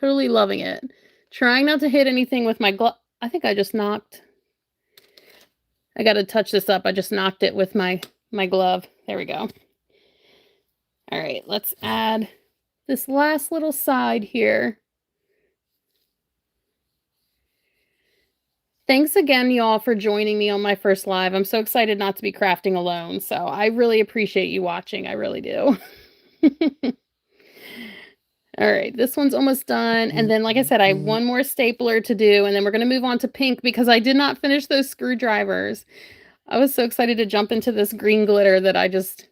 totally loving it. Trying not to hit anything with my glove. I think I just knocked. I got to touch this up. I just knocked it with my glove. There we go. All right, let's add this last little side here. Thanks again, y'all, for joining me on my first live. I'm so excited not to be crafting alone, so I really appreciate you watching. I really do. All right, this one's almost done. And then, like I said, I have one more stapler to do, and then we're going to move on to pink because I did not finish those screwdrivers. I was so excited to jump into this green glitter that I just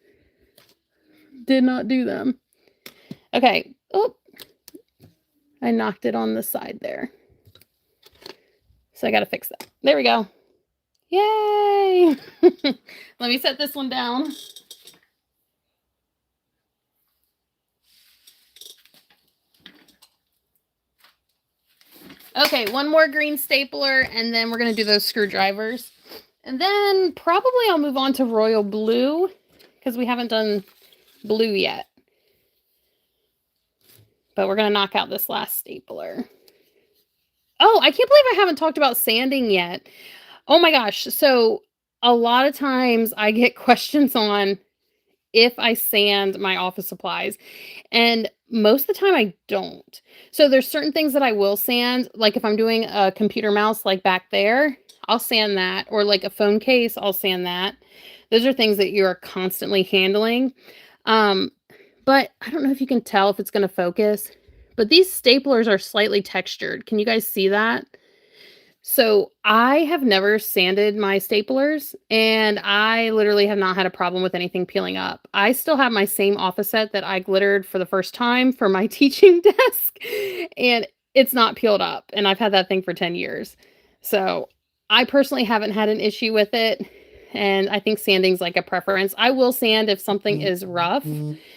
did not do them. Okay. Oh, I knocked it on the side there. So I got to fix that. There we go. Yay! Let me set this one down. Okay, one more green stapler, and then we're going to do those screwdrivers. And then probably I'll move on to royal blue, because we haven't done blue yet. But we're going to knock out this last stapler. Oh, I can't believe I haven't talked about sanding yet. Oh my gosh. So a lot of times I get questions on if I sand my office supplies, and most of the time I don't. So there's certain things that I will sand, like if I'm doing a computer mouse like back there, I'll sand that, or like a phone case, I'll sand that. Those are things that you're constantly handling. But I don't know if you can tell if it's going to focus, but these staplers are slightly textured. Can you guys see that? So I have never sanded my staplers, and I literally have not had a problem with anything peeling up. I still have my same office set that I glittered for the first time for my teaching desk, and it's not peeled up, and I've had that thing for 10 years. So I personally haven't had an issue with it, and I think sanding's like a preference. I will sand if something is rough.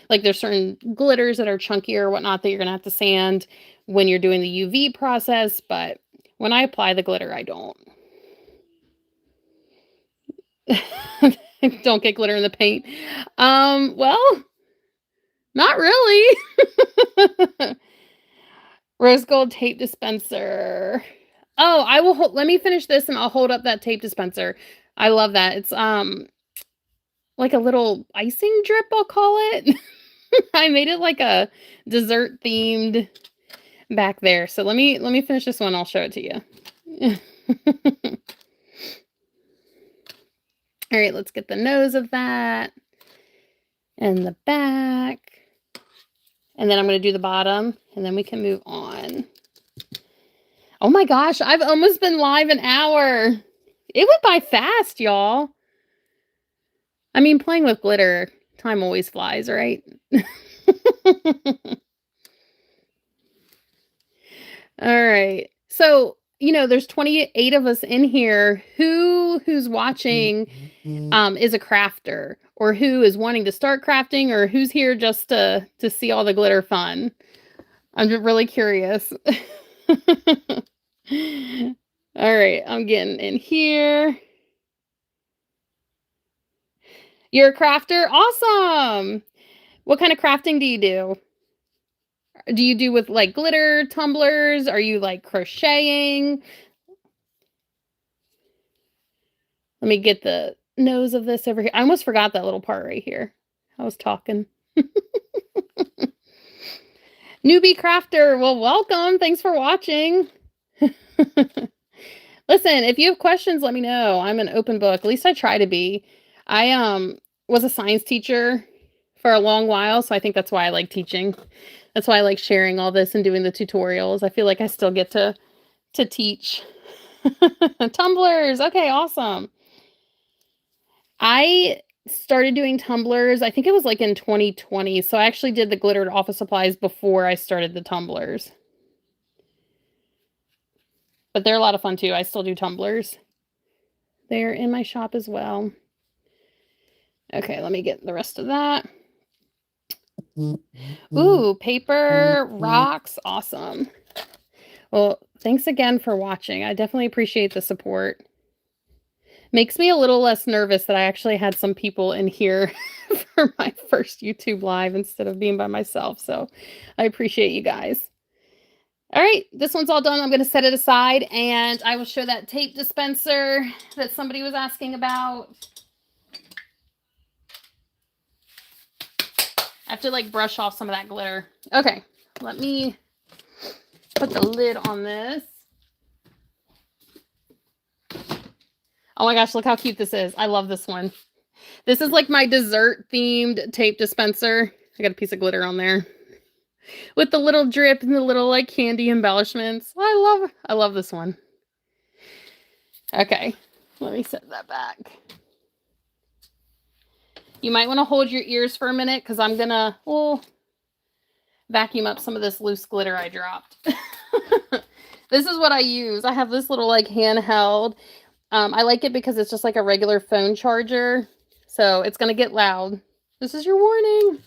Like there's certain glitters that are chunkier or whatnot that you're going to have to sand when you're doing the UV process, but when I apply the glitter, I don't. Don't get glitter in the paint. Well, not really. Rose gold tape dispenser. Oh, I will let me finish this and I'll hold up that tape dispenser. I love that. It's like a little icing drip, I'll call it. I made it like a dessert themed back there. So let me finish this one. I'll show it to you. All right, let's get the nose of that and the back. And then I'm going to do the bottom, and then we can move on. Oh my gosh, I've almost been live an hour. It went by fast, y'all. I mean, playing with glitter, time always flies, right? All right. So, you know, there's 28 of us in here. Who's watching is a crafter, or who is wanting to start crafting, or who's here just to see all the glitter fun. I'm just really curious. All right, I'm getting in here. You're a crafter? Awesome. What kind of crafting do you do? Do you do with like glitter tumblers? Are you like crocheting? Let me get the nose of this over here. I almost forgot that little part right here. I was talking. Newbie crafter, well, welcome. Thanks for watching. Listen, if you have questions, let me know. I'm an open book. At least I try to be. I was a science teacher for a long while, so I think that's why I like teaching. That's why I like sharing all this and doing the tutorials. I feel like I still get to teach. Tumblers. Okay, awesome. I started doing tumblers, I think it was like in 2020. So I actually did the glittered office supplies before I started the tumblers. But they're a lot of fun too. I still do tumblers. They're in my shop as well. Okay, let me get the rest of that. Ooh, paper, rocks. Awesome. Well, thanks again for watching. I definitely appreciate the support. Makes me a little less nervous that I actually had some people in here for my first YouTube live instead of being by myself. So I appreciate you guys. All right, this one's all done. I'm going to set it aside, and I will show that tape dispenser that somebody was asking about. I have to like brush off some of that glitter. Okay, let me put the lid on this. Oh my gosh, look how cute this is. I love this one. This is like my dessert themed tape dispenser. I got a piece of glitter on there with the little drip and the little like candy embellishments. I love this one. Okay, let me set that back. You might want to hold your ears for a minute because I'm gonna vacuum up some of this loose glitter I dropped. This is what I use. I have this little like handheld. I like it because it's just like a regular phone charger. So it's gonna get loud. This is your warning.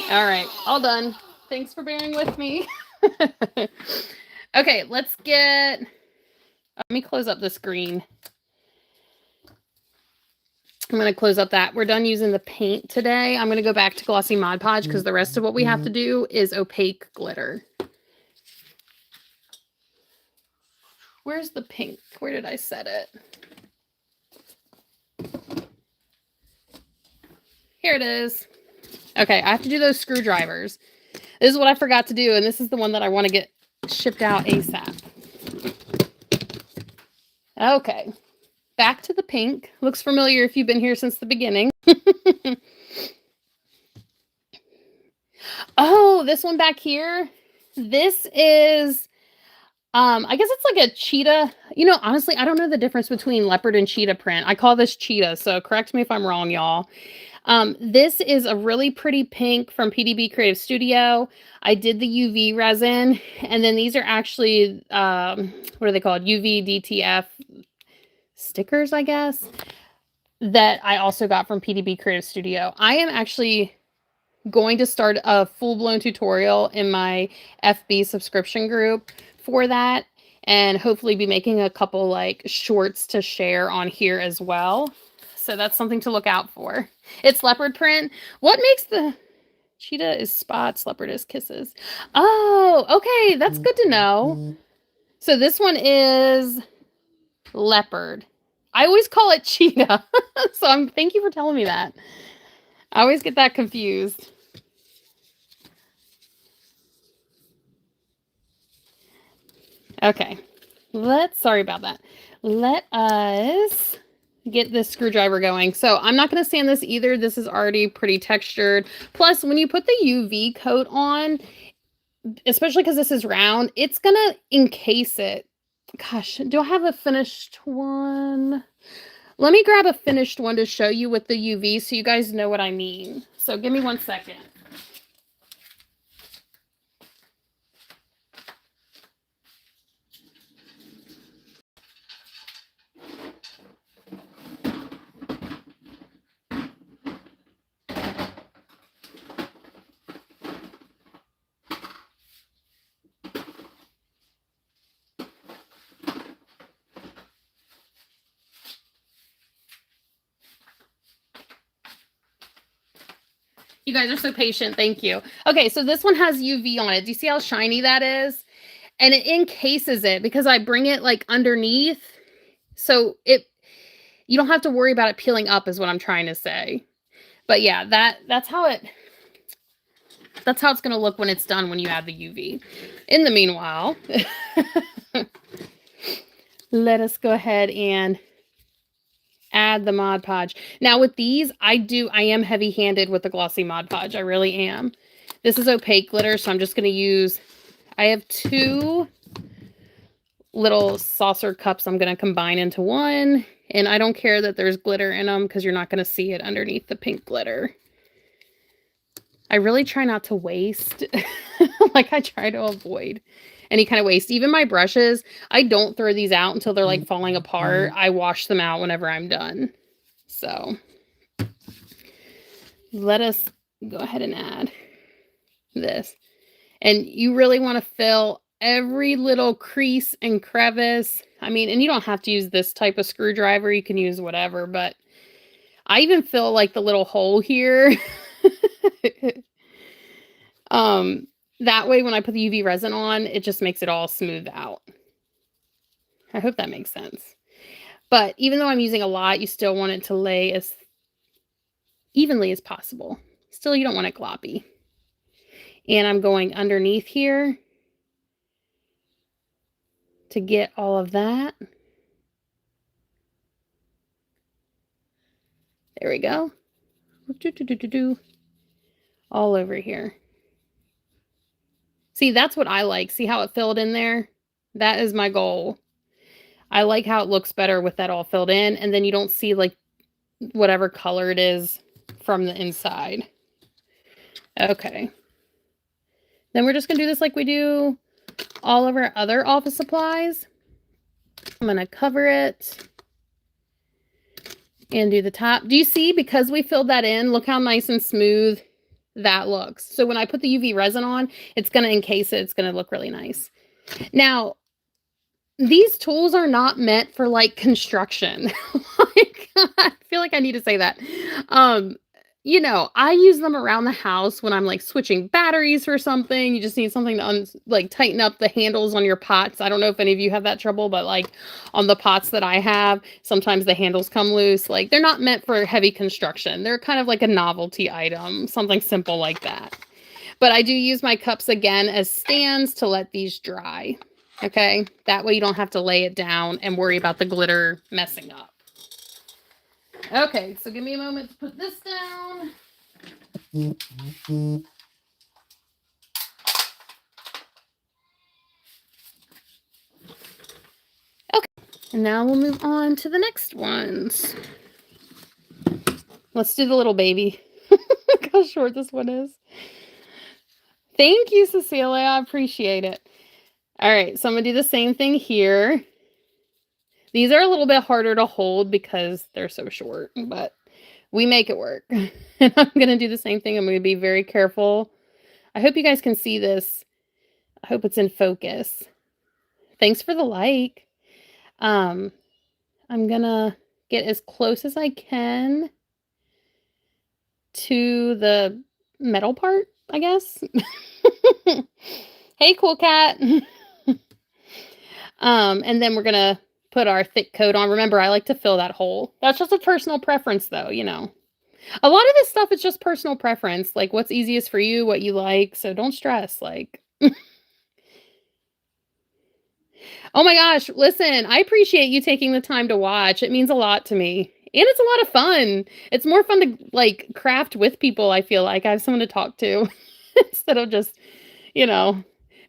All right, all done. Thanks for bearing with me. Okay, let me close up the screen. I'm going to close up that. We're done using the paint today. I'm going to go back to glossy Mod Podge because the rest of what we have to do is opaque glitter. Where's the pink? Where did I set it? Here it is. Okay, I have to do those screwdrivers. This is what I forgot to do, and this is the one that I want to get shipped out ASAP. Okay, back to the pink. Looks familiar if you've been here since the beginning. Oh, this one back here. This is, I guess it's like a cheetah. You know, honestly, I don't know the difference between leopard and cheetah print. I call this cheetah, so correct me if I'm wrong, y'all. This is a really pretty pink from PDB Creative Studio. I did the UV resin, and then these are actually, what are they called? UV DTF stickers, I guess, that I also got from PDB Creative Studio. I am actually going to start a full-blown tutorial in my FB subscription group for that, and hopefully be making a couple like shorts to share on here as well. So that's something to look out for. It's leopard print. What makes the cheetah is spots, leopard is kisses. Oh, okay, that's good to know. So this one is leopard. I always call it cheetah. So thank you for telling me that. I always get that confused. Okay, sorry about that. Let us get this screwdriver going. So I'm not going to sand this either. This is already pretty textured. Plus, when you put the UV coat on, especially because this is round, it's going to encase it. Gosh, do I have a finished one? Let me grab a finished one to show you with the UV so you guys know what I mean. So give me 1 second. You guys are so patient. Thank you. Okay, so this one has UV on it. Do you see how shiny that is? And it encases it because I bring it like underneath. So you don't have to worry about it peeling up is what I'm trying to say. But yeah, that's how it's going to look when it's done when you add the UV. In the meanwhile, let us go ahead and add the Mod Podge. Now with these, I am heavy-handed with the glossy Mod Podge. I really am. This is opaque glitter, so I'm just going to use, I have 2 little saucer cups I'm going to combine into one, and I don't care that there's glitter in them because you're not going to see it underneath the pink glitter. I really try not to waste. Like I try to avoid any kind of waste. Even my brushes, I don't throw these out until they're like falling apart. I wash them out whenever I'm done. So let us go ahead and add this. And you really want to fill every little crease and crevice. I mean, and you don't have to use this type of screwdriver. You can use whatever, but I even fill like the little hole here. That way when I put the UV resin on, it just makes it all smooth out. I hope that makes sense. But even though I'm using a lot, you still want it to lay as evenly as possible. Still, you don't want it gloppy. And I'm going underneath here to get all of that. There we go. All over here. See, that's what I like. See how it filled in there? That is my goal. I like how it looks better with that all filled in, and then you don't see like whatever color it is from the inside. Okay. Then we're just going to do this like we do all of our other office supplies. I'm going to cover it and do the top. Do you see, because we filled that in, look how nice and smooth that looks. So when I put the UV resin on, it's going to encase it. It's going to look really nice. Now, these tools are not meant for like construction. Like, I feel like I need to say that. You know, I use them around the house when I'm like switching batteries or something. You just need something to like tighten up the handles on your pots. I don't know if any of you have that trouble, but like on the pots that I have, sometimes the handles come loose. Like, they're not meant for heavy construction. They're kind of like a novelty item, something simple like that. But I do use my cups again as stands to let these dry. Okay, that way you don't have to lay it down and worry about the glitter messing up. Okay, so give me a moment to put this down. Okay, and now we'll move on to the next ones. Let's do the little baby. Look how short this one is. Thank you, Cecilia. I appreciate it. All right, so I'm going to do the same thing here. These are a little bit harder to hold because they're so short, but we make it work. And I'm going to do the same thing. I'm going to be very careful. I hope you guys can see this. I hope it's in focus. Thanks for the like. I'm going to get as close as I can to the metal part, I guess. Hey, cool cat. And then we're going to put our thick coat on. Remember, I like to fill that hole. That's just a personal preference, though, you know. A lot of this stuff is just personal preference, like what's easiest for you, what you like, so don't stress, like. Oh my gosh, listen, I appreciate you taking the time to watch. It means a lot to me. And it's a lot of fun. It's more fun to, like, craft with people, I feel like. I have someone to talk to instead of just, you know,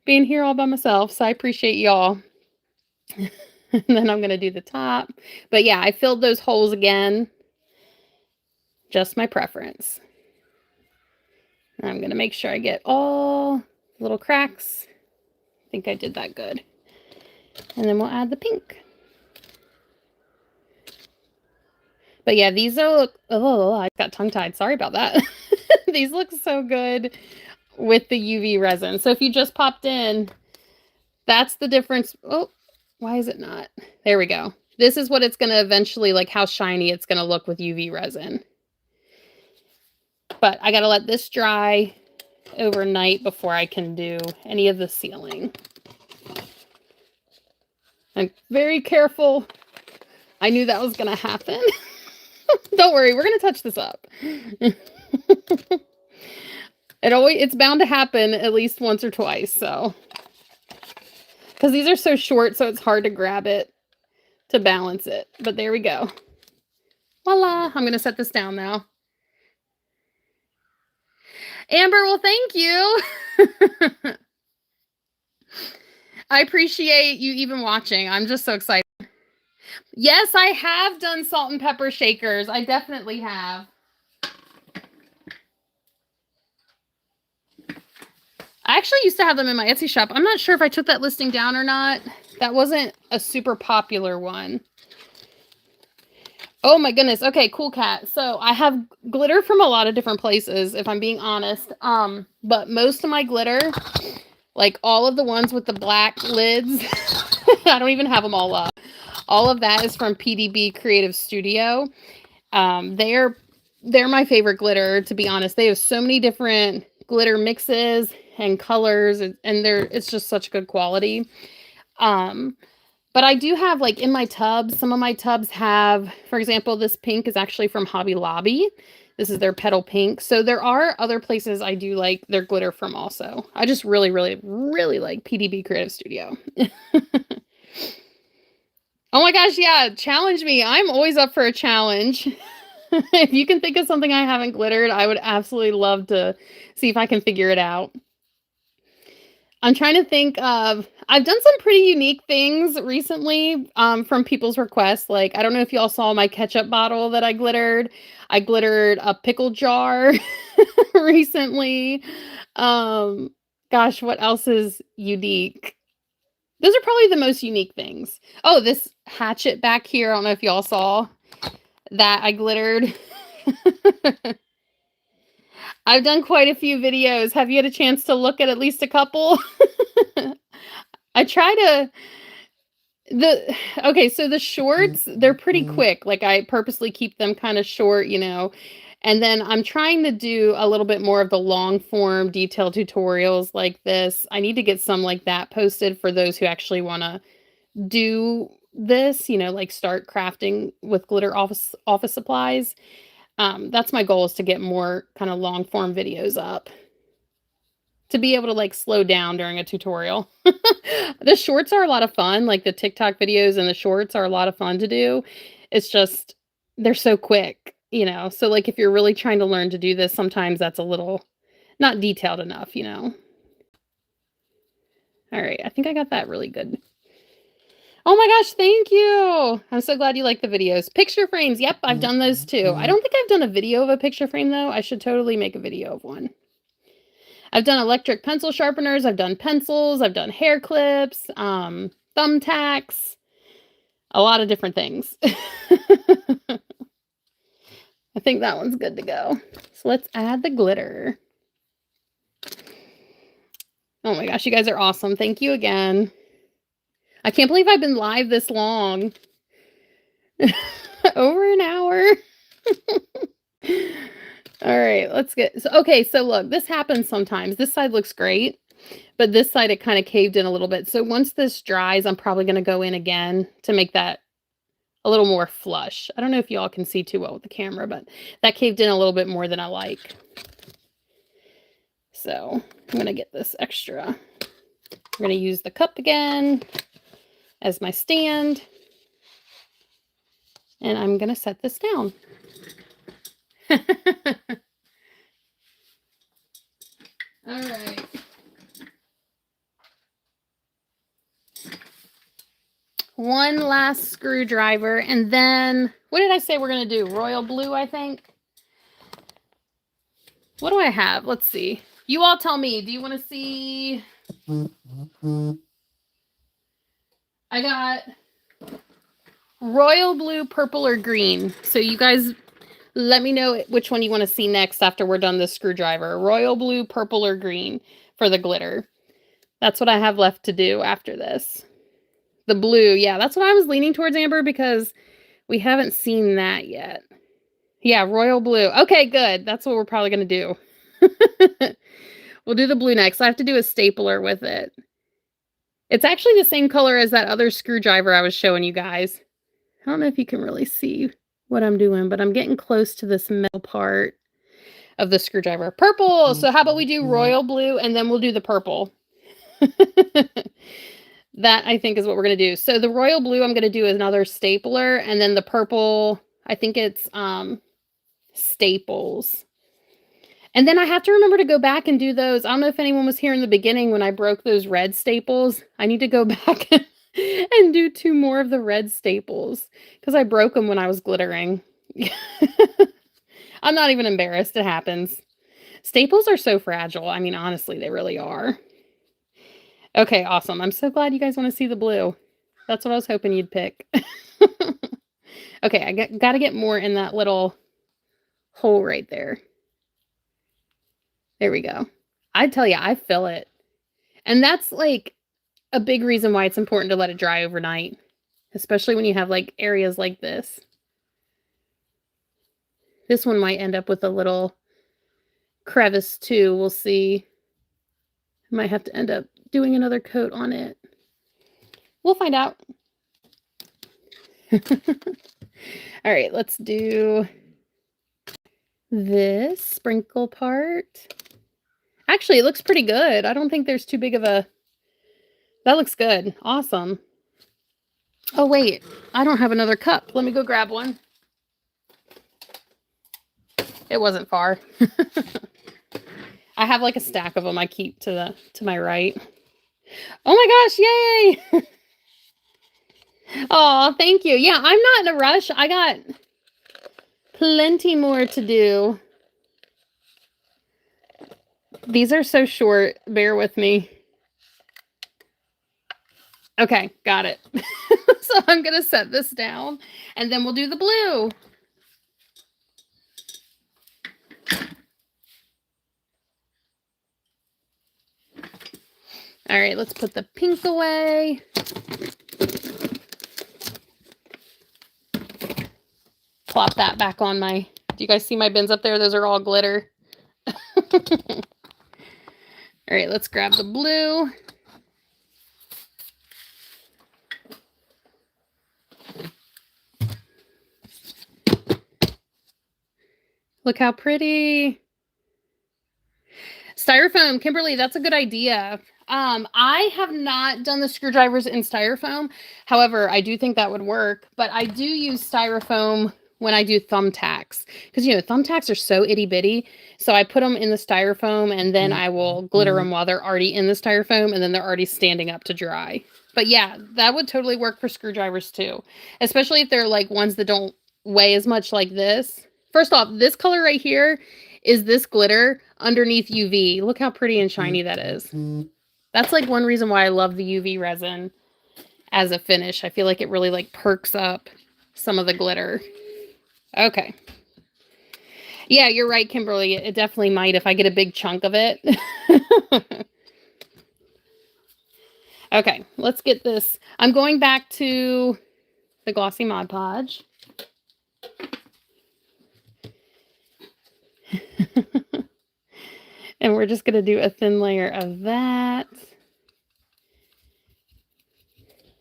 being here all by myself, so I appreciate y'all. And then I'm going to do the top. But yeah, I filled those holes again. Just my preference. I'm going to make sure I get all the little cracks. I think I did that good. And then we'll add the pink. But yeah, these are, oh, I got tongue-tied. Sorry about that. These look so good with the UV resin. So if you just popped in, that's the difference. Oh, why is it not? There we go. This is what it's going to eventually, like how shiny it's going to look with UV resin. But I got to let this dry overnight before I can do any of the sealing. I'm very careful. I knew that was going to happen. Don't worry, we're going to touch this up. It's bound to happen at least once or twice, so. Because these are so short, so it's hard to grab it to balance it. But there we go. Voila! I'm going to set this down now. Amber, well, thank you. I appreciate you even watching. I'm just so excited. Yes, I have done salt and pepper shakers. I definitely have. I actually used to have them in my Etsy shop. I'm not sure if I took that listing down or not. That wasn't a super popular one. Oh my goodness. Okay, cool cat. So I have glitter from a lot of different places, if I'm being honest. But most of my glitter, like all of the ones with the black lids, I don't even have them all up. All of that is from PDB Creative Studio. They're my favorite glitter, to be honest. They have so many different glitter mixes and colors, and it's just such good quality. But I do have, like, in my tubs, some of my tubs have, for example, this pink is actually from Hobby Lobby. This is their Petal Pink. So there are other places I do like their glitter from also. I just really, really, really like PDB Creative Studio. Oh my gosh, yeah, challenge me. I'm always up for a challenge. If you can think of something I haven't glittered, I would absolutely love to see if I can figure it out. I'm trying to think of, I've done some pretty unique things recently from people's requests. Like, I don't know if y'all saw my ketchup bottle that I glittered. I glittered a pickle jar recently. Gosh, what else is unique? Those are probably the most unique things. Oh, this hatchet back here. I don't know if y'all saw that I glittered. I've done quite a few videos. Have you had a chance to look at least a couple? I try to okay, so the shorts, they're pretty quick. Like I purposely keep them kind of short, you know. And then I'm trying to do a little bit more of the long form detailed tutorials like this. I need to get some like that posted for those who actually want to do this, you know, like start crafting with glitter office supplies. That's my goal, is to get more kind of long form videos up to be able to like slow down during a tutorial. The shorts are a lot of fun. Like the TikTok videos and the shorts are a lot of fun to do. It's just, they're so quick, you know? So like if you're really trying to learn to do this, sometimes that's a little not detailed enough, you know? All right. I think I got that really good. Oh my gosh, thank you. I'm so glad you like the videos. Picture frames. Yep, I've done those too. I don't think I've done a video of a picture frame though. I should totally make a video of one. I've done electric pencil sharpeners. I've done pencils. I've done hair clips, thumbtacks, a lot of different things. I think that one's good to go. So let's add the glitter. Oh my gosh, you guys are awesome. Thank you again. I can't believe I've been live this long. Over an hour. All right, let's get, so, okay, so look, this happens sometimes. This side looks great, but this side, it kind of caved in a little bit. So once this dries, I'm probably going to go in again to make that a little more flush. I don't know if y'all can see too well with the camera, but that caved in a little bit more than I like. So I'm going to get this extra. I'm going to use the cup again as my stand. And I'm going to set this down. All right. One last screwdriver, and then, what did I say we're going to do? Royal blue, I think. What do I have? Let's see. You all tell me. Do you want to see? I got royal blue, purple, or green. So you guys let me know which one you want to see next after we're done this screwdriver. Royal blue, purple, or green for the glitter. That's what I have left to do after this. The blue, yeah, that's what I was leaning towards, Amber, because we haven't seen that yet. Yeah, royal blue. Okay, good. That's what we're probably going to do. We'll do the blue next. I have to do a stapler with it. It's actually the same color as that other screwdriver I was showing you guys. I don't know if you can really see what I'm doing, but I'm getting close to this metal part of the screwdriver. Purple! So how about we do royal blue, and then we'll do the purple. That, I think, is what we're going to do. So the royal blue, I'm going to do another stapler, and then the purple, I think it's staples. And then I have to remember to go back and do those. I don't know if anyone was here in the beginning when I broke those red staples. I need to go back and do 2 more of the red staples because I broke them when I was glittering. I'm not even embarrassed. It happens. Staples are so fragile. I mean, honestly, they really are. Okay, awesome. I'm so glad you guys want to see the blue. That's what I was hoping you'd pick. Okay, I got to get more in that little hole right there. There we go. I tell you, I feel it. And that's like a big reason why it's important to let it dry overnight, especially when you have like areas like this. This one might end up with a little crevice too. We'll see. I might have to end up doing another coat on it. We'll find out. All right, let's do this sprinkle part. Actually, it looks pretty good. I don't think there's too big of a... That looks good. Awesome. Oh, wait. I don't have another cup. Let me go grab one. It wasn't far. I have like a stack of them I keep to my right. Oh my gosh, yay! Oh, thank you. Yeah, I'm not in a rush. I got plenty more to do. These are so short. Bear with me. Okay, got it. So I'm going to set this down and then we'll do the blue. All right, let's put the pink away. Plop that back on my... Do you guys see my bins up there? Those are all glitter. All right, let's grab the blue. Look how pretty. Styrofoam, Kimberly, that's a good idea. I have not done the screwdrivers in styrofoam. However, I do think that would work, but I do use styrofoam when I do thumbtacks because, you know, thumbtacks are so itty bitty. So I put them in the styrofoam and then I will glitter them while they're already in the styrofoam and then they're already standing up to dry. But yeah, that would totally work for screwdrivers too, especially if they're like ones that don't weigh as much like this. First off, this color right here is this glitter underneath UV. Look how pretty and shiny that is. That's like one reason why I love the UV resin as a finish. I feel like it really like perks up some of the glitter. Okay. Yeah, you're right, Kimberly. It definitely might if I get a big chunk of it. Okay, let's get this. I'm going back to the glossy Mod Podge. And we're just going to do a thin layer of that.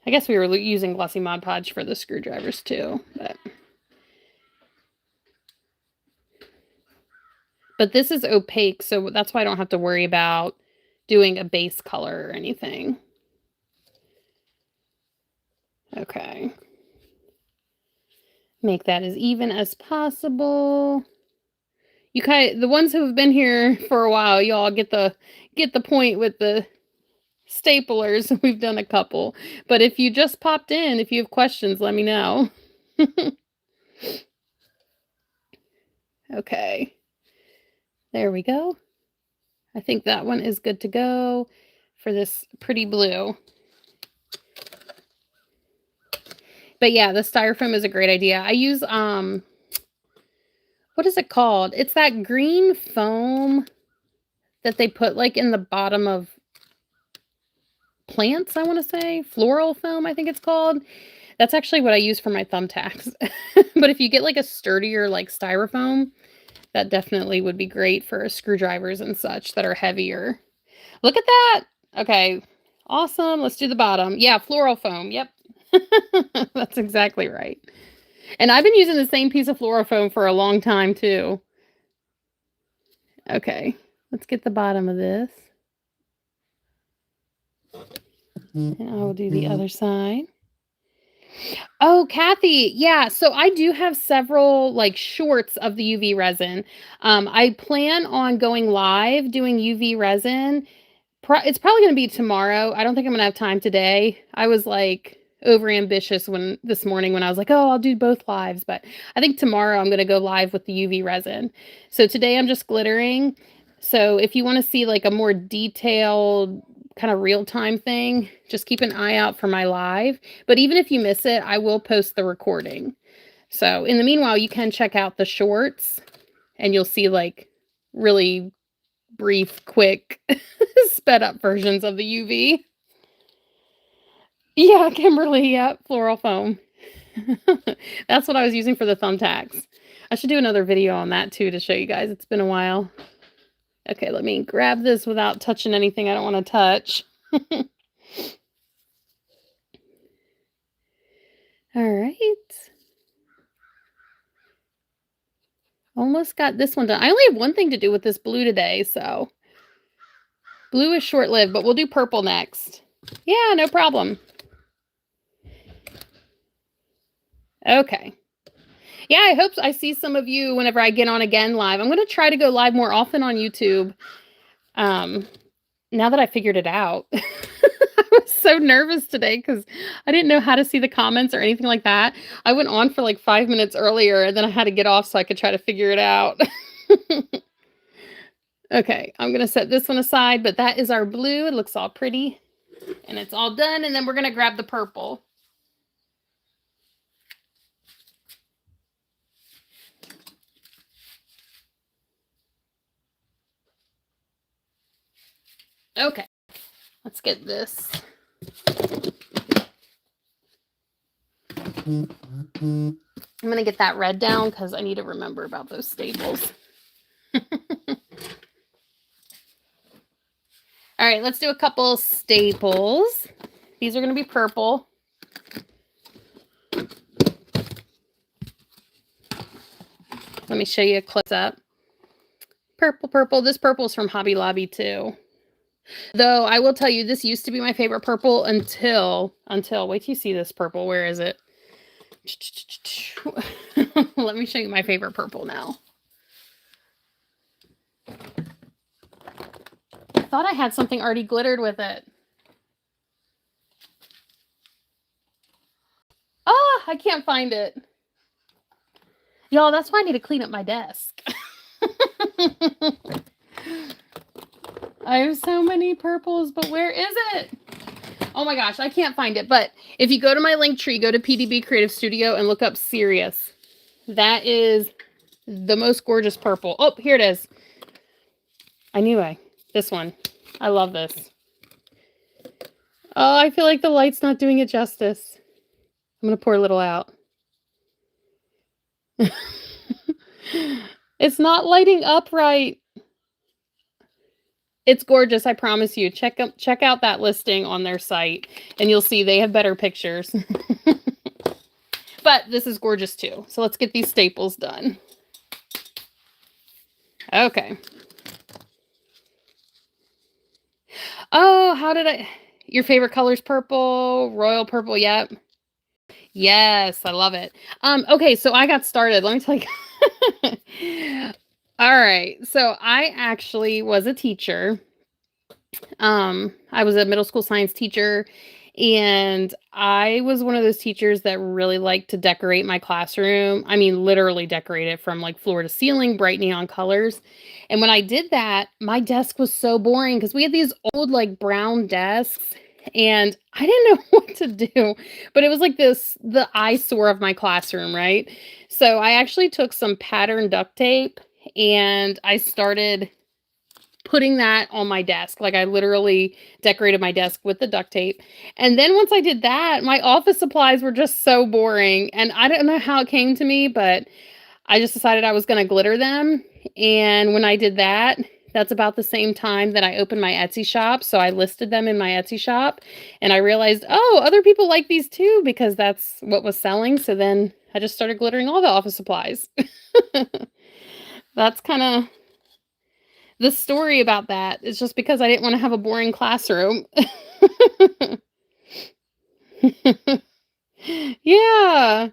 I guess we were using glossy Mod Podge for the screwdrivers too. But this is opaque, so that's why I don't have to worry about doing a base color or anything. Okay. Make that as even as possible. You guys, the ones who have been here for a while, y'all get the point with the staplers. We've done a couple. But if you just popped in, if you have questions, let me know. Okay. There we go. I think that one is good to go for this pretty blue. But yeah, the styrofoam is a great idea. I use, what is it called? It's that green foam that they put like in the bottom of plants, I want to say. Floral foam, I think it's called. That's actually what I use for my thumbtacks. But if you get like a sturdier like styrofoam, that definitely would be great for screwdrivers and such that are heavier. Look at that. Okay. Awesome. Let's do the bottom. Yeah, floral foam. Yep. That's exactly right. And I've been using the same piece of floral foam for a long time too. Okay. Let's get the bottom of this. And I will do the other side. Oh, Kathy. Yeah. So I do have several like shorts of the UV resin. I plan on going live doing UV resin. It's probably going to be tomorrow. I don't think I'm going to have time today. I was like over ambitious this morning when I was like, oh, I'll do both lives. But I think tomorrow I'm going to go live with the UV resin. So today I'm just glittering. So if you want to see like a more detailed kind of real-time thing, just keep an eye out for my live. But even if you miss it, I will post the recording. So in the meanwhile, you can check out the shorts and you'll see like really brief, quick, sped up versions of the UV. Yeah, Kimberly, yeah, floral foam. That's what I was using for the thumbtacks. I should do another video on that too to show you guys. It's been a while. Okay, let me grab this without touching anything I don't want to touch. All right. Almost got this one done. I only have one thing to do with this blue today, so. Blue is short-lived, but we'll do purple next. Yeah, no problem. Okay. Yeah, I hope I see some of you whenever I get on again live. I'm going to try to go live more often on YouTube. Now that I figured it out. I was so nervous today because I didn't know how to see the comments or anything like that. I went on for like 5 minutes earlier and then I had to get off so I could try to figure it out. Okay, I'm going to set this one aside, but that is our blue. It looks all pretty and it's all done. And then we're going to grab the purple. Okay, let's get this. I'm going to get that red down because I need to remember about those staples. All right, let's do a couple staples. These are going to be purple. Let me show you a close-up. Purple, purple. This purple is from Hobby Lobby too. Though I will tell you, this used to be my favorite purple until, wait till you see this purple. Where is it? Let me show you my favorite purple now. I thought I had something already glittered with it. Oh, I can't find it. Y'all, that's why I need to clean up my desk. I have so many purples, but where is it? Oh my gosh, I can't find it. But if you go to my link tree, go to PDB Creative Studio and look up Sirius. That is the most gorgeous purple. Oh, here it is. I knew this one. I love this. Oh, I feel like the light's not doing it justice. I'm going to pour a little out. It's not lighting up right. It's gorgeous, I promise you. Check out that listing on their site, and you'll see they have better pictures. But this is gorgeous too. So let's get these staples done. Okay. Oh, your favorite color's purple, royal purple, yep. Yes, I love it. Okay, so I got started. Let me tell you. All right, so I actually was a teacher. I was a middle school science teacher, and I was one of those teachers that really liked to decorate my classroom. I mean, literally decorate it from like floor to ceiling, bright neon colors. And when I did that, my desk was so boring because we had these old like brown desks and I didn't know what to do, but it was like the eyesore of my classroom, right? So I actually took some pattern duct tape and I started putting that on my desk. Like I literally decorated my desk with the duct tape. And then once I did that, my office supplies were just so boring. And I don't know how it came to me, but I just decided I was going to glitter them. And when I did that, that's about the same time that I opened my Etsy shop. So I listed them in my Etsy shop and I realized, oh, other people like these too, because that's what was selling. So then I just started glittering all the office supplies. That's kind of the story about that. Is just because I didn't want to have a boring classroom. Yeah.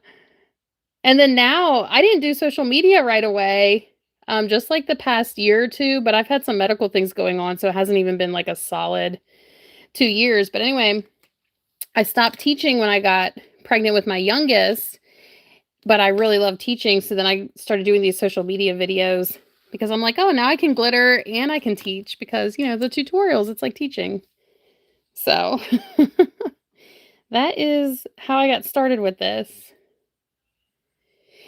And then now I didn't do social media right away. Just like the past year or two, but I've had some medical things going on, so it hasn't even been like a solid 2 years. But anyway, I stopped teaching when I got pregnant with my youngest, but I really love teaching. So then I started doing these social media videos because I'm like, oh, now I can glitter and I can teach because, you know, the tutorials, it's like teaching. So that is how I got started with this.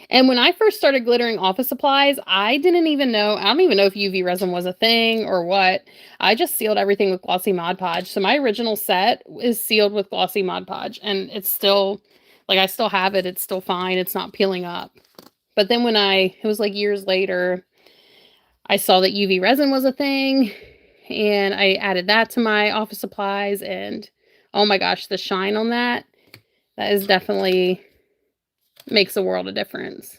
And when I first started glittering office supplies, I don't even know if UV resin was a thing or what. I just sealed everything with glossy Mod Podge. So my original set is sealed with glossy Mod Podge and it's still, like I still have it. It's still fine. It's not peeling up. But then it was like years later, I saw that UV resin was a thing and I added that to my office supplies and oh my gosh, the shine on that is definitely makes a world of difference.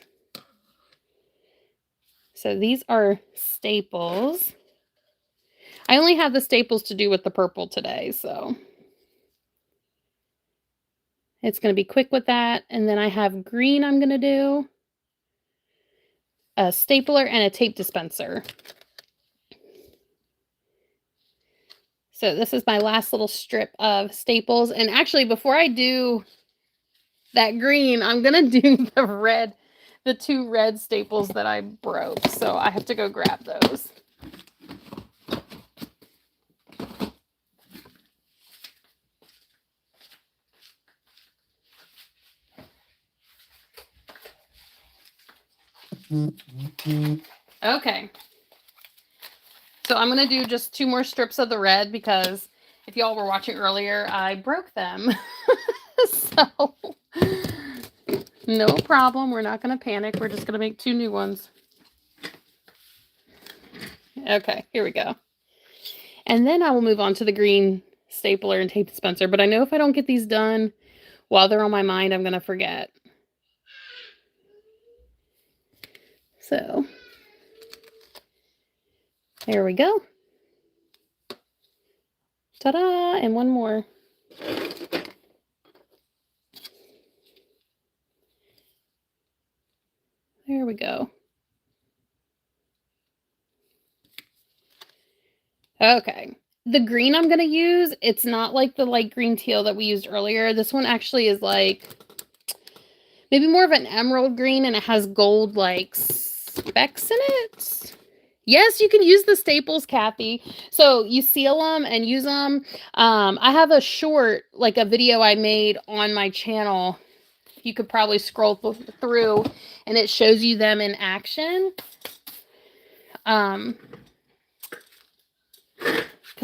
So these are staples. I only have the staples to do with the purple today, so it's going to be quick with that. And then I have green I'm going to do, a stapler, and a tape dispenser. So this is my last little strip of staples. And actually, before I do that green, I'm going to do the 2 red staples that I broke. So I have to go grab those. Okay. So I'm going to do just 2 more strips of the red because if y'all were watching earlier, I broke them. So no problem. We're not going to panic. We're just going to make 2 new ones. Okay, here we go. And then I will move on to the green stapler and tape dispenser. But I know if I don't get these done while they're on my mind, I'm going to forget. So there we go. Ta-da! And one more. There we go. Okay. The green I'm going to use, it's not like the light green teal that we used earlier. This one actually is like maybe more of an emerald green, and it has gold like specks in it. Yes, you can use the staples, Kathy. So you seal them and use them. I have a short, like a video I made on my channel. You could probably scroll through and it shows you them in action. Because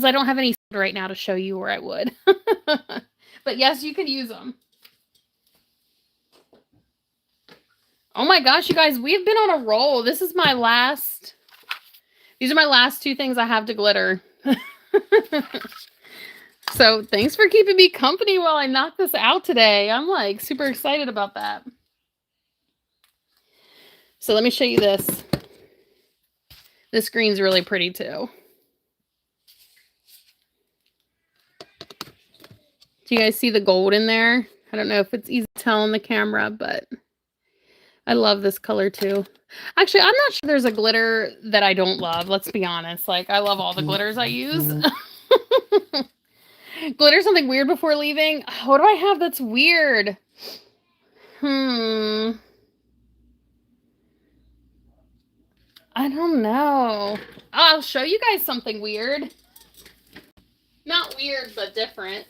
I don't have any right now to show you where I would. But yes, you could use them. Oh my gosh, you guys, we've been on a roll. These are my last 2 things I have to glitter. So thanks for keeping me company while I knock this out today. I'm like super excited about that. So let me show you this. This green's really pretty too. Do you guys see the gold in there? I don't know if it's easy to tell on the camera, but I love this color too. Actually, I'm not sure there's a glitter that I don't love. Let's be honest. Like, I love all the glitters I use. Glitter something weird before leaving. What do I have that's weird? I don't know. I'll show you guys something weird. Not weird, but different.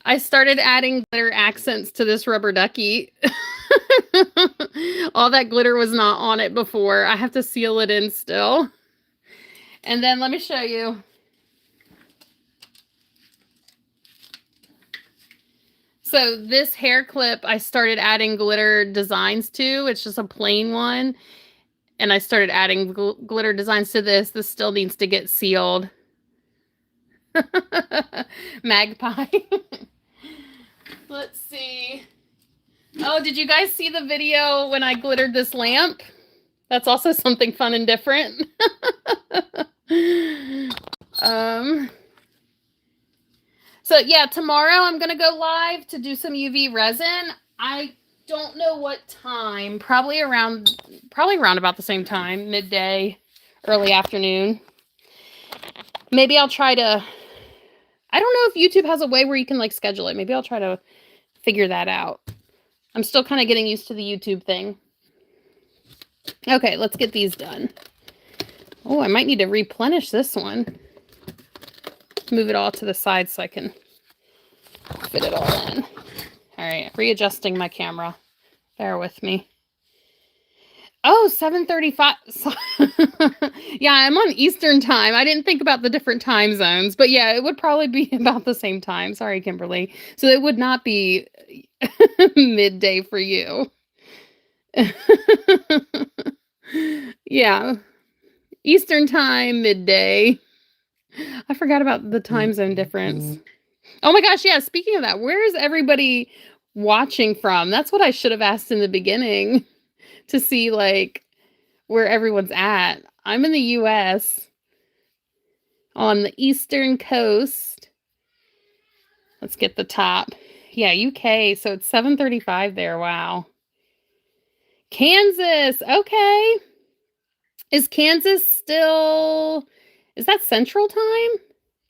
I started adding glitter accents to this rubber ducky. All that glitter was not on it before. I have to seal it in still. And then let me show you. So this hair clip, I started adding glitter designs to. It's just a plain one. And I started adding glitter designs to this. This still needs to get sealed. Magpie. Let's see. Oh, did you guys see the video when I glittered this lamp? That's also something fun and different. So yeah, tomorrow I'm going to go live to do some UV resin. I don't know what time. Probably around about the same time, midday, early afternoon. Maybe I'll try to, I don't know if YouTube has a way where you can like schedule it. Maybe I'll try to figure that out. I'm still kind of getting used to the YouTube thing. Okay, let's get these done. Oh, I might need to replenish this one. Move it all to the side so I can fit it all in. All right, readjusting my camera. Bear with me. Oh, 7:35. Yeah, I'm on Eastern time. I didn't think about the different time zones, but yeah, it would probably be about the same time. Sorry, Kimberly. So it would not be midday for you. Yeah, Eastern time, midday. I forgot about the time zone difference. Oh my gosh, yeah, speaking of that, where is everybody watching from? That's what I should have asked in the beginning to see, like, where everyone's at. I'm in the US on the eastern coast. Let's get the top. Yeah, UK. So it's 7:35 there. Wow. Kansas. Okay. Is Kansas still, is that Central Time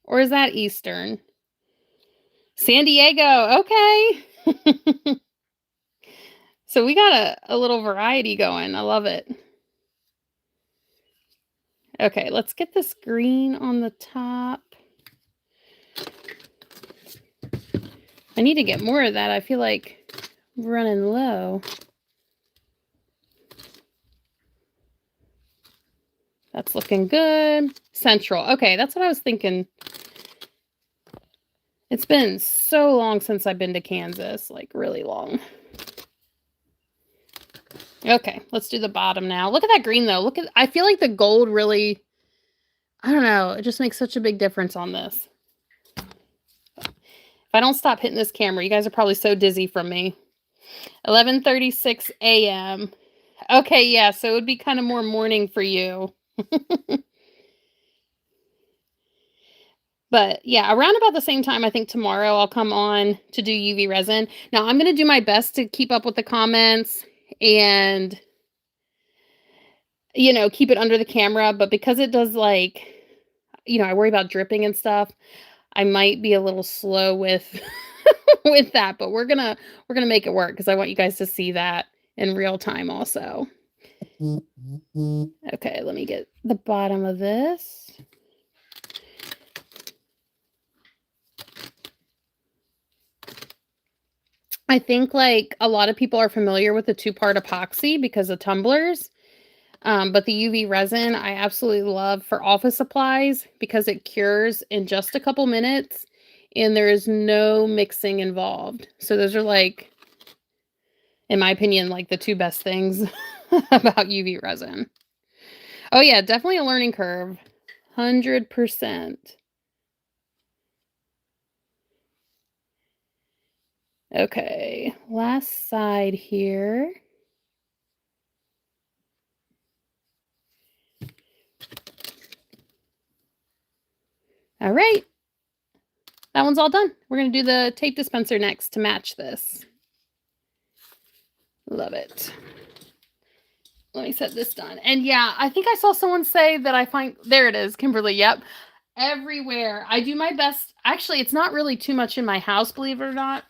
or is that Eastern? San Diego. Okay. So we got a little variety going. I love it. Okay, let's get this green on the top. I need to get more of that. I feel like I'm running low. That's looking good. Central. Okay, that's what I was thinking. It's been so long since I've been to Kansas, like really long. Okay, let's do the bottom now. Look at that green though. Look at, I feel like the gold really, I don't know, it just makes such a big difference on this. If I don't stop hitting this camera, you guys are probably so dizzy from me. 11:36 a.m. Okay, yeah, so it would be kind of more morning for you. But yeah, around about the same time, I think tomorrow I'll come on to do UV resin. Now I'm going to do my best to keep up with the comments and, you know, keep it under the camera. But because it does, like, you know, I worry about dripping and stuff, I might be a little slow with with that. But we're gonna make it work because I want you guys to see that in real time also. Okay, let me get the bottom of this. I think like a lot of people are familiar with the 2-part epoxy because of tumblers. But the UV resin, I absolutely love for office supplies because it cures in just a couple minutes and there is no mixing involved. So those are, like, in my opinion, like the 2 best things about UV resin. Oh yeah, definitely a learning curve. 100%. Okay, last side here. All right. That one's all done. We're going to do the tape dispenser next to match this. Love it. Let me set this down. And yeah, I think I saw someone say that I find, there it is, Kimberly. Yep. Everywhere. I do my best. Actually, it's not really too much in my house, believe it or not.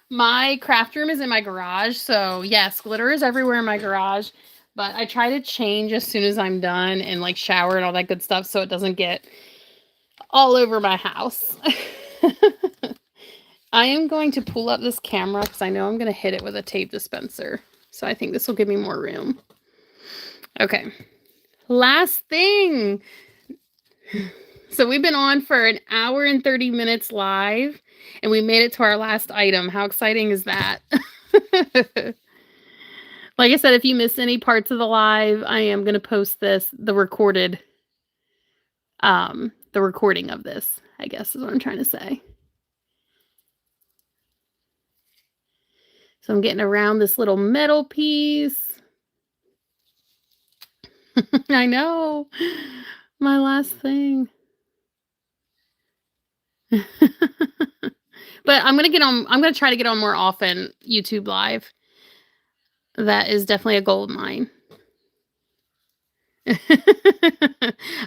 My craft room is in my garage. So yes, glitter is everywhere in my garage. But I try to change as soon as I'm done and like shower and all that good stuff so it doesn't get all over my house. I am going to pull up this camera because I know I'm going to hit it with a tape dispenser. So I think this will give me more room. Okay. Last thing. So we've been on for an hour and 30 minutes live, and we made it to our last item. How exciting is that? Like I said, if you missed any parts of the live, I am going to post this, the recording of this, I guess is what I'm trying to say. So I'm getting around this little metal piece. I know. My last thing. But I'm going to try to get on more often YouTube live. That is definitely a gold mine.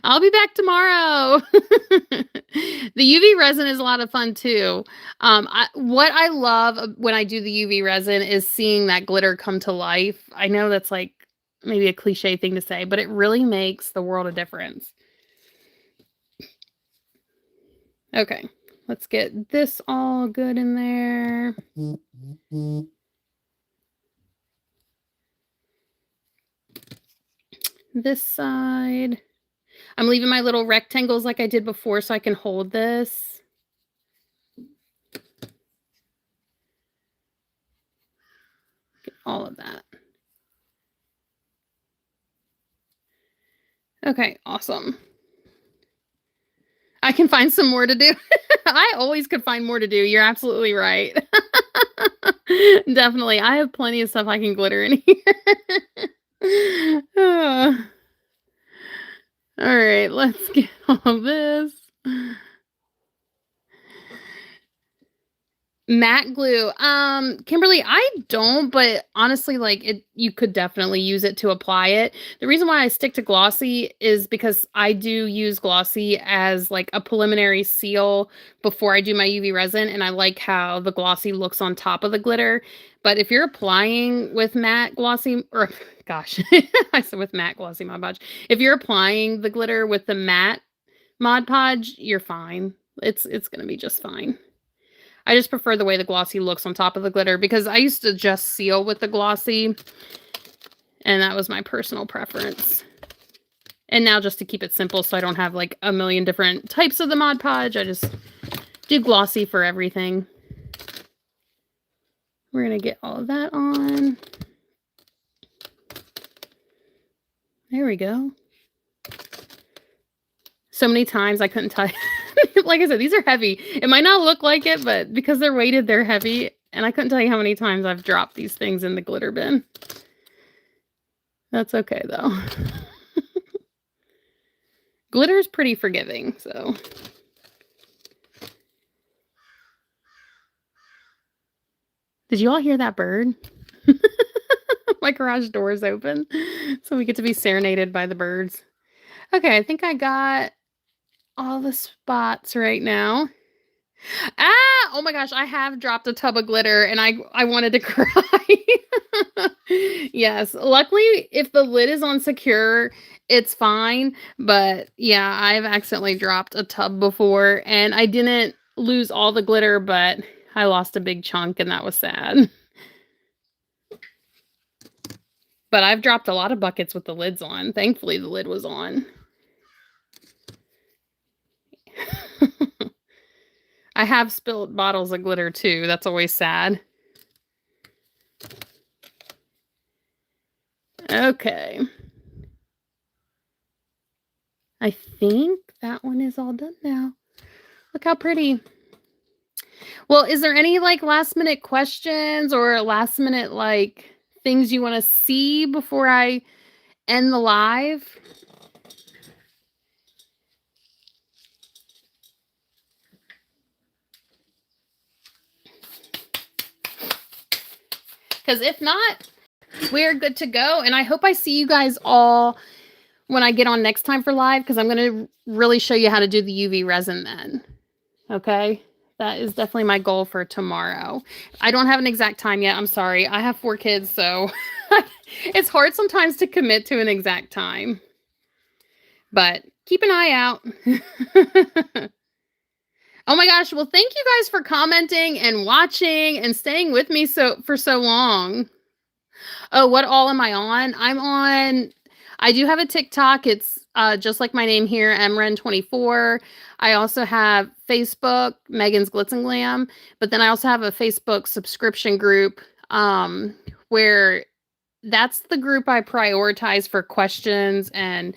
I'll be back tomorrow. The UV resin is a lot of fun too. What I love when I do the UV resin is seeing that glitter come to life. I know that's like maybe a cliche thing to say, but it really makes the world a difference. Okay, let's get this all good in there. This side. I'm leaving my little rectangles like I did before so I can hold this. Get all of that. Okay, awesome. I can find some more to do. I always could find more to do. You're absolutely right. Definitely. I have plenty of stuff I can glitter in here. All right, let's get all this. Matte glue. Kimberly, I don't, but honestly, like you could definitely use it to apply it. The reason why I stick to glossy is because I do use glossy as like a preliminary seal before I do my UV resin, and I like how the glossy looks on top of the glitter. But if you're applying with matte glossy, or gosh, I said with matte glossy Mod Podge. If you're applying the glitter with the matte Mod Podge, you're fine. It's gonna be just fine. I just prefer the way the glossy looks on top of the glitter because I used to just seal with the glossy, and that was my personal preference. And now just to keep it simple so I don't have like a million different types of the Mod Podge, I just do glossy for everything. We're going to get all of that on. There we go. So many times I couldn't tell. Like I said, these are heavy. It might not look like it, but because they're weighted, they're heavy. And I couldn't tell you how many times I've dropped these things in the glitter bin. That's okay, though. Glitter is pretty forgiving, so. Did you all hear that bird? My garage door is open, so we get to be serenaded by the birds. Okay, I think I got all the spots right now. Ah! Oh my gosh, I have dropped a tub of glitter and I wanted to cry. Yes, luckily if the lid is on secure, it's fine. But yeah, I've accidentally dropped a tub before and I didn't lose all the glitter, but I lost a big chunk and that was sad. But I've dropped a lot of buckets with the lids on. Thankfully, the lid was on. I have spilled bottles of glitter too. That's always sad. Okay. I think that one is all done now. Look how pretty. Well, is there any like last minute questions or last minute like things you want to see before I end the live? Because if not, we're good to go. And I hope I see you guys all when I get on next time for live, because I'm going to really show you how to do the UV resin then. Okay? That is definitely my goal for tomorrow. I don't have an exact time yet. I'm sorry. I have 4 kids, so it's hard sometimes to commit to an exact time. But keep an eye out. Oh my gosh. Well, thank you guys for commenting and watching and staying with me for so long. Oh, what all am I on? I do have a TikTok. It's just like my name here, MWren24. I also have Facebook, Megan's Glitz and Glam. But then I also have a Facebook subscription group where that's the group I prioritize for questions and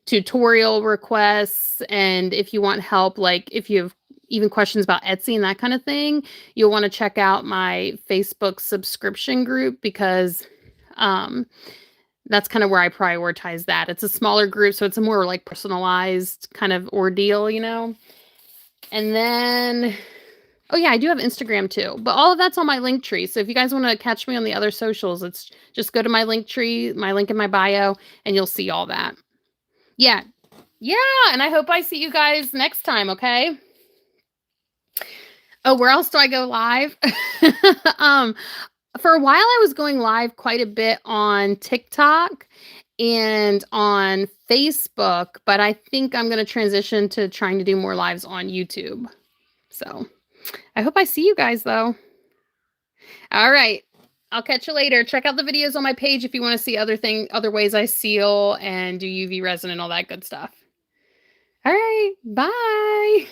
tutorial requests. And if you want help, like if you have even questions about Etsy and that kind of thing, you'll want to check out my Facebook subscription group because that's kind of where I prioritize that. It's a smaller group, so it's a more like personalized kind of ordeal, you know? And then, oh yeah, I do have Instagram too, but all of that's on my link tree. So if you guys want to catch me on the other socials, it's just go to my link tree, my link in my bio, and you'll see all that. Yeah. Yeah. And I hope I see you guys next time. Okay. Oh, where else do I go live? For a while, I was going live quite a bit on TikTok and on Facebook, but I think I'm going to transition to trying to do more lives on YouTube. So I hope I see you guys, though. All right. I'll catch you later. Check out the videos on my page if you want to see other ways I seal and do UV resin and all that good stuff. All right. Bye.